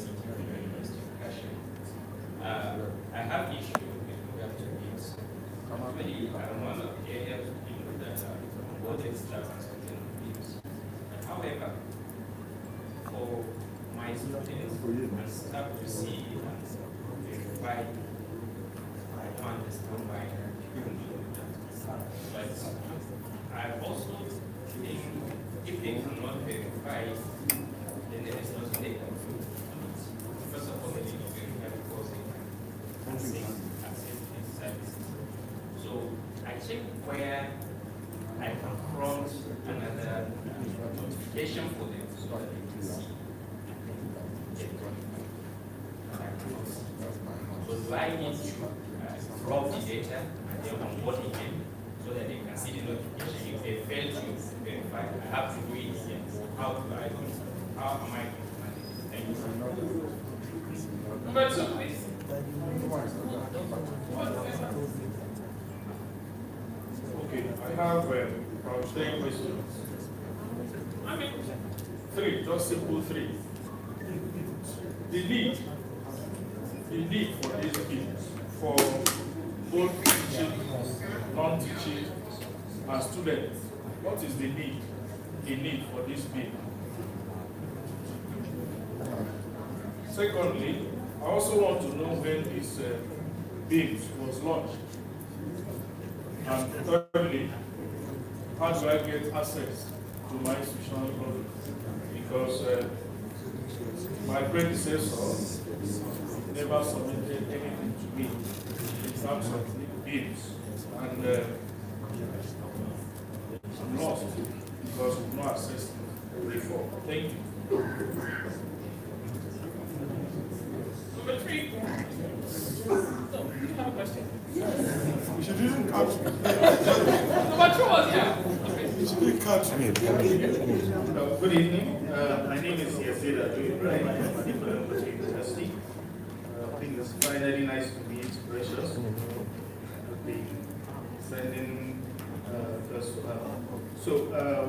I have issue with regard to this. Normally, one of the areas that both extract and something abuse. However, for my students and staff to see and verify, I don't understand why people do that. But I also think if they cannot verify, then there is nothing they can do. First of all, they need to verify because they can access these services. So I check where I can prompt another notification for them so that they can see. So do I need to drop the data and then onboard again so that they can see the notification? If they fail to verify, I have to do it again. How am I going to manage it? Thank you. Number two, please. Okay, I have about 10 questions. I mean, Three, just simple three. The need for these kids, for both teaching, non-teaching, and students, what is the need for this bill? Secondly, I also want to know when this bill was launched. And thirdly, how do I get access to my institutional knowledge? Because my predecessor never submitted anything to me in terms of bills, and I'm lost because we've not accessed it before. Thank you. number three. So, do you have a question? She didn't catch me. Number two was here. She didn't catch me. Good evening. My name is Yazid Ibrahim. I'm a diploma from University. I think it's finally nice to meet Precious. I've been sending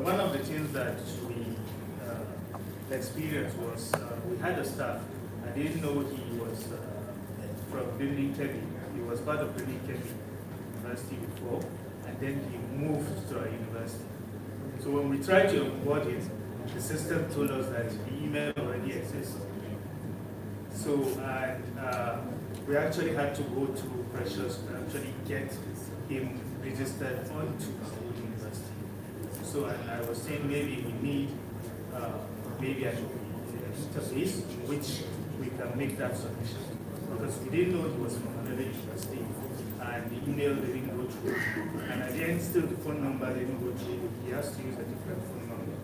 One of the things that we experienced was we had a staff. I didn't know he was from Birnin Kebbi. He was part of Birnin Kebbi University before, and then he moved to our university. So when we tried to onboard him, the system told us that the email already exists. So we actually had to go to Precious to actually get him registered onto our university. So and I was saying maybe we need maybe an interface in which we can make that submission, because we didn't know he was from another university and the email didn't go through, and again still the phone number didn't go through. He has to use a different phone number.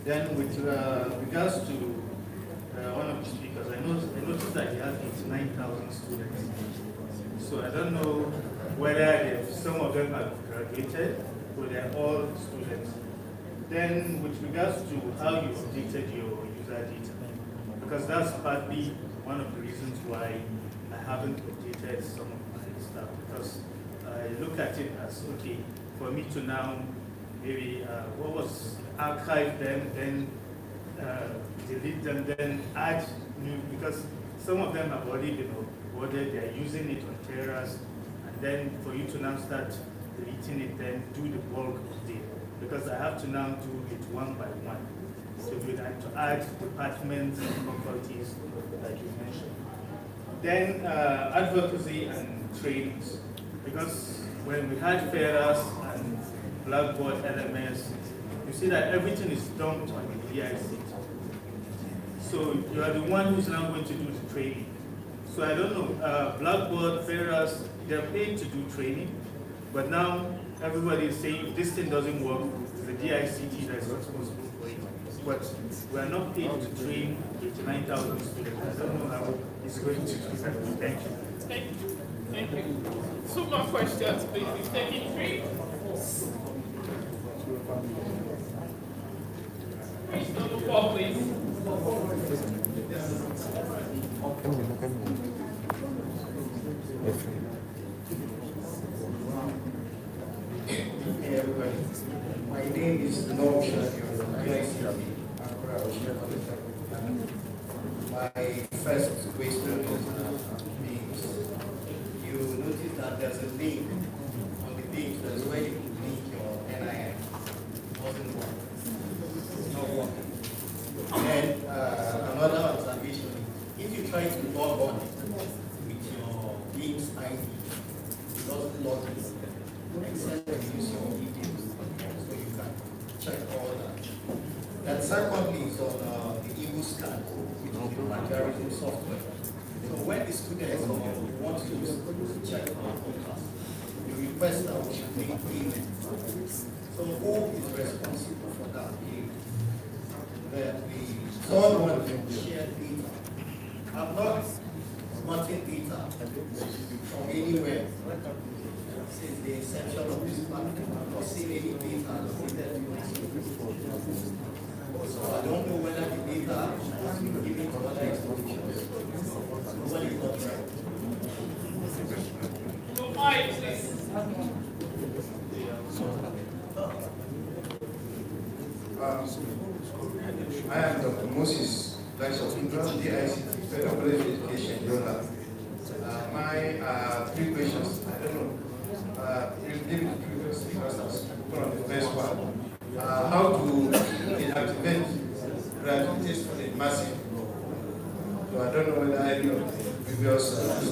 Then with regards to one of the speakers, I noticed that he has 89,000 students. So I don't know whether some of them have graduated or they're all students. Then with regards to how you updated your user data, because that's partly one of the reasons why I haven't updated some of my stuff, because I look at it as, okay, for me to now maybe what was archived then delete them, then add new, because some of them have already been uploaded, they're using it on Terras, and then for you to now start deleting it, then do the bulk of it, because I have to now do it one by one. So we have to add departments and faculties that you mentioned. Then advocacy and trainings, because when we had Ferras and Blackboard LMS, you see that everything is dumped on the DIC. So you are the one who's now going to do the training. So I don't know, Blackboard, Ferras, they're paid to do training, but now everybody is saying if this thing doesn't work, the DICT that is responsible for it. But we are not paid to train 89,000 students. I don't know how it's going to do that. Thank you. Thank you. Thank you. Two more questions, please. We've taken three. Please, number four, please. Hey everybody, my name is Noel Shadio. My first question is, you notice that there's a link on the page that's where you can link your NIN. Wasn't working. It's not working. And another observation, if you try to log on with your Links ID, it doesn't log in. Except you use your details, so you can check all that. And secondly is on the EBUScan, which is the plagiarism software. So when the students want to check our class, you request that we should make payment. So who is responsible for that payment? The third one is shared data. I've not gotten data from anywhere since the inception of this platform. I've not seen any data allocated to this. So I don't know whether the data has been given to other institutions. Nobody got right. So why is this? I am Dr. Moses, Lecturer of DICT, Federal College of Education, Yola. My three questions, I don't know. Maybe the previous speakers have spoken on the first one. How to inactivate gratuities for the massive. So I don't know whether any of the previous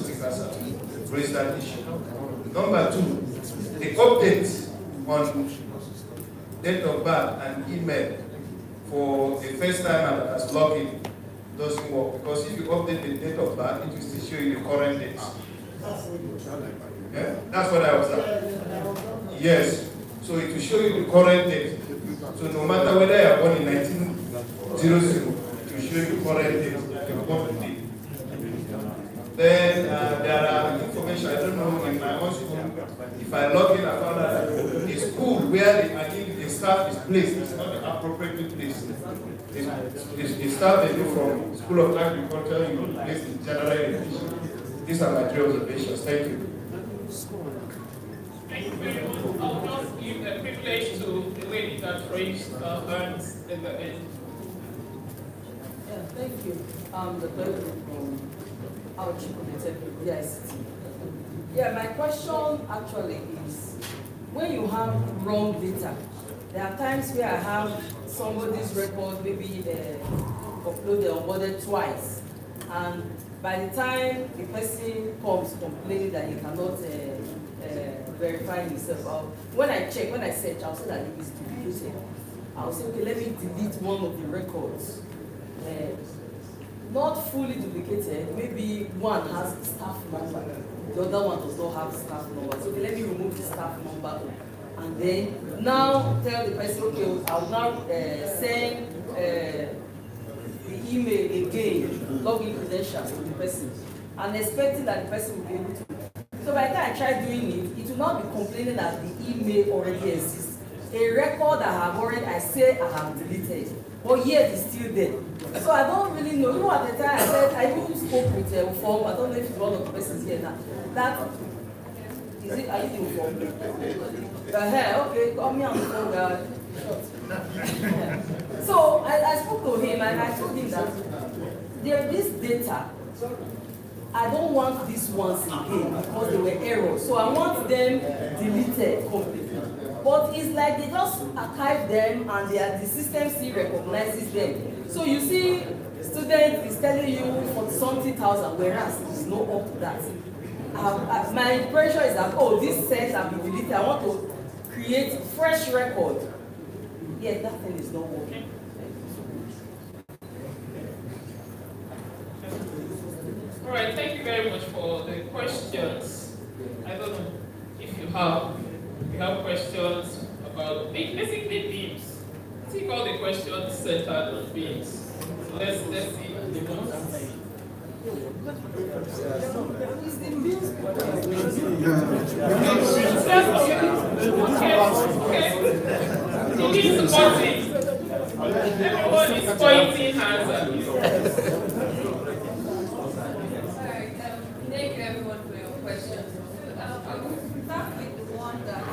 speakers have raised that issue. Number two, the update on date of birth and email for the first time that has logged in doesn't work, because if you update the date of birth, it will still show you the current date. Yeah? That's what I was saying. Yes. So it will show you the current date. So no matter whether you are born in 1900, it will show you the current date. Then there are information, I don't know, in my own school, if I log in, I found out that the school where the staff is placed is not the appropriate place. The staff they do from School of Agriculture, you know, placed in general education. These are my three observations. Thank you. Thank you very much. has raised hands in the end. Yeah, thank you. The president from our chief executive, yes. Yeah, my question actually is, when you have wrong data, there are times where I have somebody's record maybe uploaded or onboarded twice, and by the time the person comes complaining that he cannot verify himself, when I check, when I search, I'll say that it is duplicated. I'll say, okay, let me delete one of the records. Not fully duplicated, maybe one has staff number, the other one does not have staff number. So okay, let me remove the staff number and then now tell the person, okay, I'll now send the email again, login credentials to the person, and expecting that the person will be able to. So by the time I try doing it, it will not be complaining that the email already exists. A record I say I have deleted, but yet it's still there. So I don't really know. You know, at the time I said, I even spoke with form. I don't know if it's one of the persons here now. That is it? Are you in form? Okay, call me on the phone, guys. So I spoke to him and I told him that this data, I don't want these ones again because they were errors. So I want them deleted completely. But it's like they just archive them and the system still recognizes them. So you see, student is telling you for something thousand, whereas it's not up to that. My pressure is that, oh, this set have been deleted. I want to create fresh record. Yeah, that thing is not working. All right, thank you very much for the questions. I don't know if you have questions about basically beams. I think all the questions centered on beams. So let's see the ones. Everyone is pointing hands at you. Thank you everyone for your questions. I will start with the one that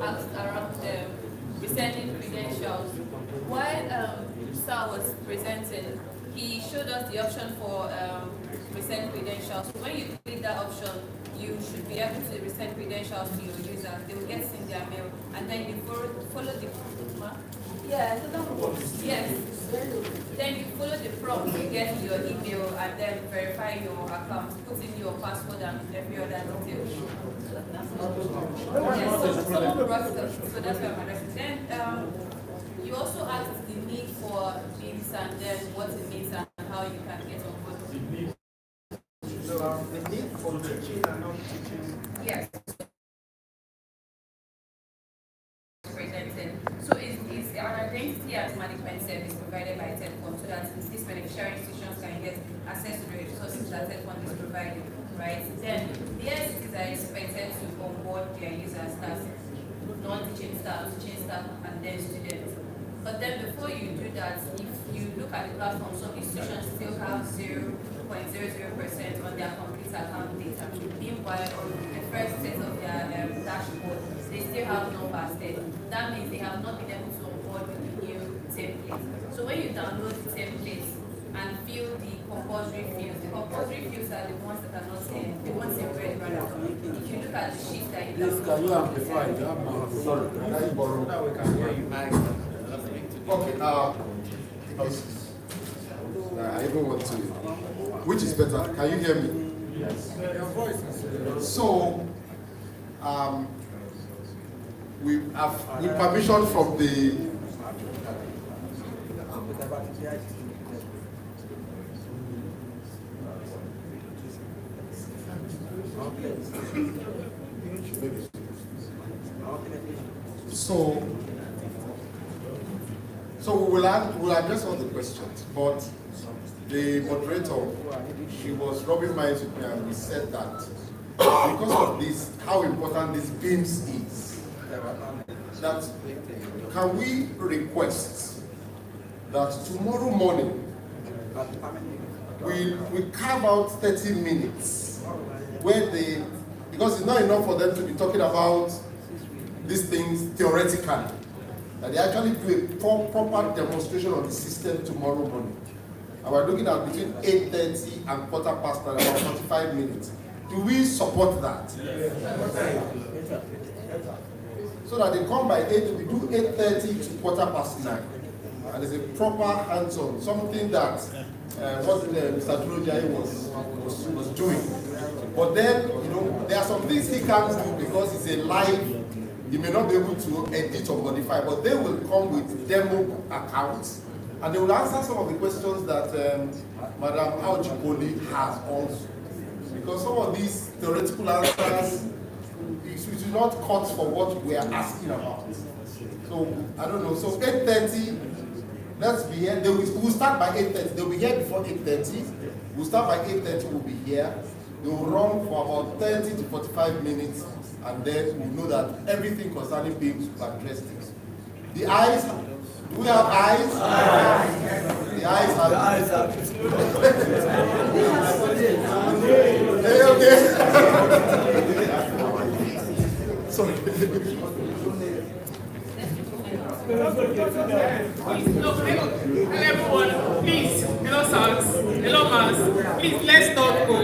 asked around presenting credentials. While Sir was presenting, he showed us the option for resend credentials. When you click that option, you should be able to resend credentials to your users. They will get in their mail, and then you follow the yes. Then you follow the prompt, you get your email, and then verify your account, put in your password and every other detail. So that's why I'm addressing. Then you also asked the need for beams and then what it means and how you can get on board. The need for teaching and not teaching. Yes. Presented. So it's an identity as management service provided by TEDFund so that these beneficiary institutions can get access to the resources that TEDFund is providing, right? Then the entities are expected to onboard their users as non-teaching staff, teaching staff, and then students. But then before you do that, if you look at the platform, some institutions still have 0.00% on their complete account data. Meanwhile, on the first set of their dashboard, they still have numbers there. That means they have not been able to onboard with the new template. So when you download the templates and fill the compulsory fields are the ones that are not there, the ones in red rather. If you look at the sheet that you download, can you amplify? Sorry, can you borrow? Now we can hear you. Okay, I even want to. Which is better? Can you hear me? Yes. Your voice is. So, with permission from the. So we'll address all the questions, but the moderator, she was rubbing minds with me and we said that because of this, how important this beams is, that can we request that tomorrow morning we carve out 30 minutes where because it's not enough for them to be talking about these things theoretically. that they actually do a proper demonstration of the system tomorrow morning. And we're looking at between 8:30 and 9:15, about 45 minutes. Do we support that? So that they come by 8, we do 8:30 to 9:15. And there's a proper hands-on, something that what Mr. Tulojai was doing. But then, you know, there are some things he can't do because it's a live, he may not be able to edit or modify, but they will come with demo accounts and they will answer some of the questions that Madam Aujipoli has also. Because some of these theoretical answers, it is not cut for what we are asking about. So, I don't know, so 8:30, let's be here. We'll start by 8:30. They'll be here before 8:30. We'll start by 8:30, we'll be here. They will run for about 30 to 45 minutes, and then we'll know that everything concerning beams will address this. The eyes, do we have eyes? The eyes have. The eyes have. Okay. Sorry. Everyone, please, hello sirs, hello mass, please let's not go,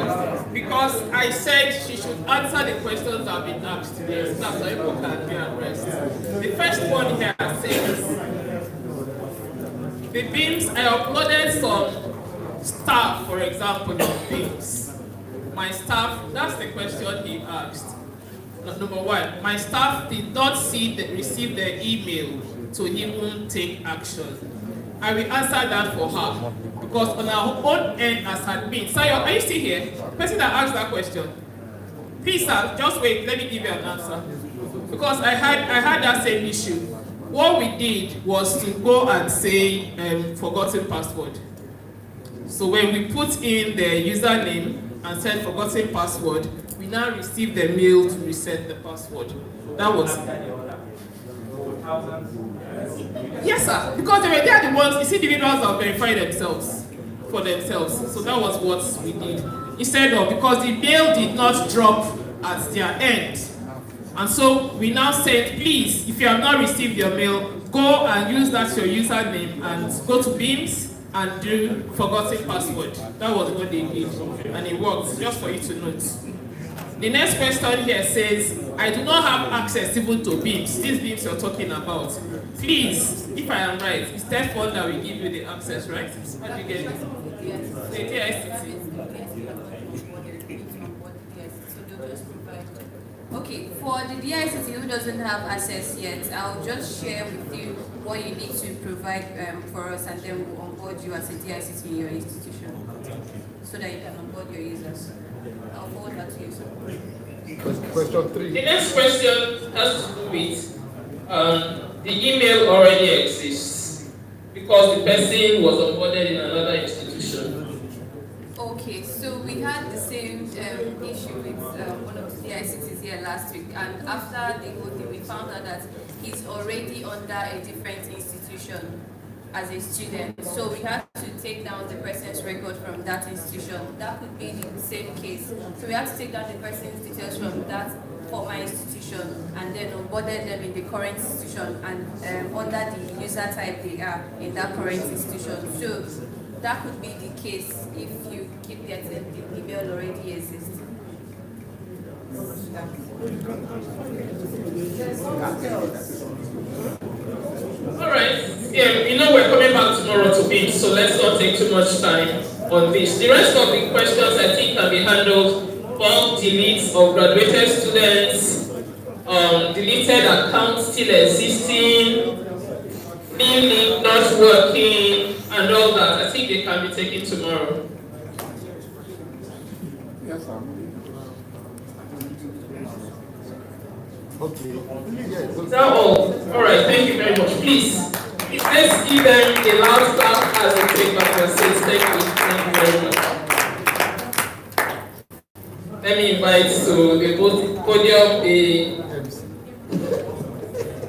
because I said she should answer the questions that have been asked today, so that people can be addressed. The first one here says, the beams, I uploaded some staff, for example, of beams. My staff, that's the question he asked. Number one, my staff did not receive the email to even take action. I will answer that for her, because on our own end as admin, Sayo, are you still here? The person that asked that question. Please, sir, just wait, let me give you an answer. Because I had that same issue. What we did was to go and say forgotten password. So when we put in the username and said forgotten password, we now received the mail to reset the password. That was yes, sir. Because they are the ones, you see, individuals that verify themselves for themselves. So that was what we did. Instead of, because the mail did not drop at their end. And so we now said, please, if you have not received your mail, go and use that your username and go to Beams and do forgotten password. That was what they did. And it worked, just for you to note. The next question here says, I do not have access even to Beams. These Beams you're talking about. Please, if I am right, it's Telephone that will give you the access, right? How do you get it? The DICT. Okay, for the DICT who doesn't have access yet, I'll just share with you what you need to provide for us, and then we'll onboard you as a DICT in your institution, so that you can onboard your users. I'll forward that to you, sir. Question 3. The next question has to do with the email already exists because the person was onboarded in another institution. Okay, so we had the same issue with one of the DICTs here last week, and after the whole thing, we found out that he's already under a different institution as a student. So we had to take down the person's record from that institution. That could be the same case. So we had to take down the person's details from that former institution and then onboarded them in the current institution and under the user type they are in that current institution. So that could be the case if you keep getting the email already exists. Alright, you know we're coming back tomorrow to Beams, so let's not take too much time on this. The rest of the questions I think can be handled. Bulk deletes of graduated students, deleted accounts still existing, new link not working, and all that. I think they can be taken tomorrow. Yes, sir. Okay. Is that all? Alright, thank you very much. Please, let's give them a loud clap as they take back their seats. Thank you very much. Let me invite to the podium the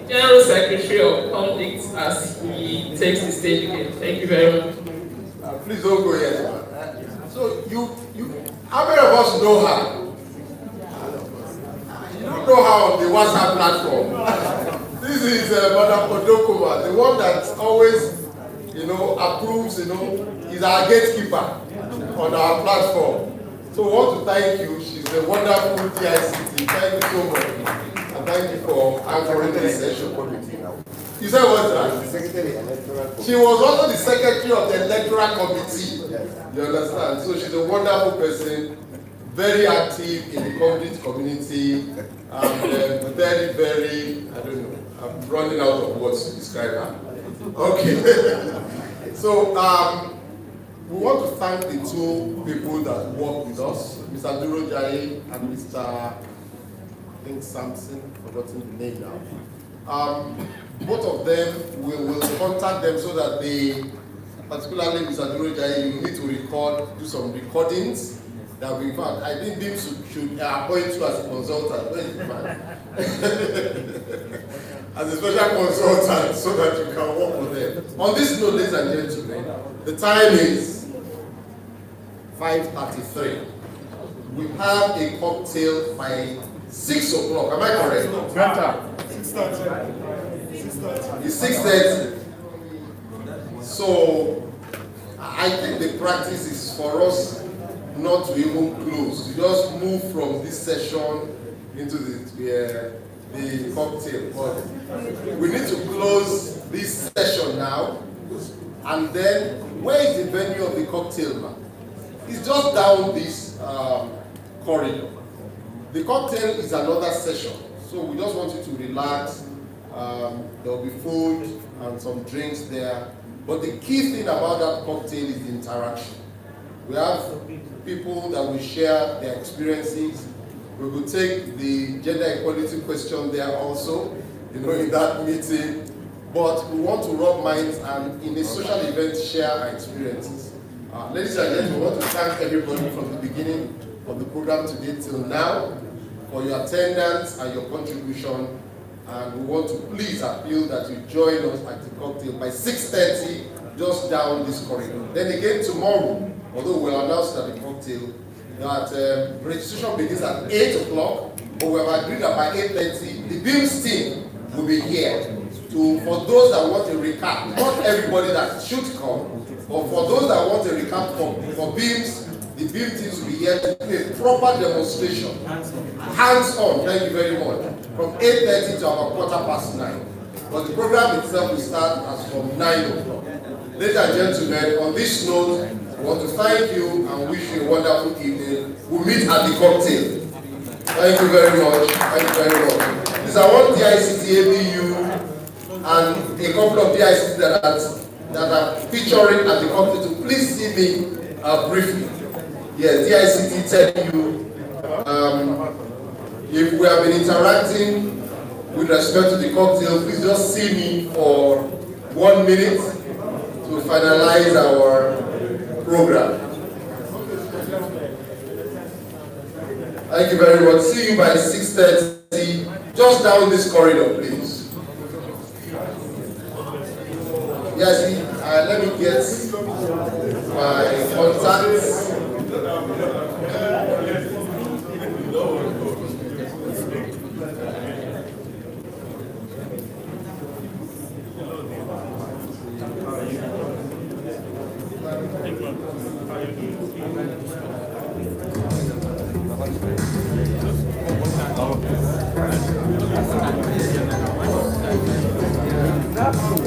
General Secretary of Conflicts as he takes the stage again. Thank you very much. Please don't go yet. So how many of us know her? You don't know her on the WhatsApp platform. This is Madam Odokova, the one that always, approves, is our gatekeeper on our platform. So we want to thank you. She's a wonderful DICT. Thank you so much. And thank you for anchoring this session. You said what, sir? She was also the secretary of the electoral committee. You understand? So she's a wonderful person, very active in the community, and very, very, I don't know, I'm running out of words to describe her. Okay. So, we want to thank the two people that work with us, Mr. Duro Jai and Mr. I think Samson, forgotten the name now. Both of them, we will contact them so that they, particularly Mr. Duro Jai, you need to do some recordings that we found. I think BIM should appoint you as a consultant. Where is the man? As a special consultant so that you can work with them. On this note, ladies and gentlemen, the time is 5:33. We have a cocktail by 6 o'clock. Am I correct? Better. 6:30. It's 6:30. So I think the practice is for us not to even close. To just move from this session into the cocktail. But we need to close this session now. And then, where is the venue of the cocktail now? It's just down this corridor. The cocktail is another session. So we just want you to relax. There will be food and some drinks there. But the key thing about that cocktail is the interaction. We have people that will share their experiences. We will take the gender equality question there also, in that meeting. But we want to rub minds and in a social event share our experiences. Ladies and gentlemen, we want to thank everybody from the beginning of the program today till now for your attendance and your contribution. And we want to please appeal that you join us at the cocktail by 6:30, just down this corridor. Then again tomorrow, although we'll announce at the cocktail that registration begins at 8 o'clock, but we have agreed that by 8:30, the BIMS team will be here for those that want a recap. Not everybody that should come, but for those that want a recap for BIMS, the BIM teams will be here to do a proper demonstration. Hands-on, thank you very much. From 8:30 to about 9:15. But the program itself will start as from 9 o'clock. Ladies and gentlemen, on this note, I want to thank you and wish you a wonderful evening. We'll meet at the cocktail. Thank you very much. Thank you very much. These are one DICT ABU and a couple of DICT that are featuring at the cocktail. So please see me briefly. Yes, DICT tell you if we have been interacting with respect to the cocktail, please just see me for 1 minute to finalize our program. Thank you very much. See you by 6:30, just down this corridor, please. Yes, let me get my contacts. That's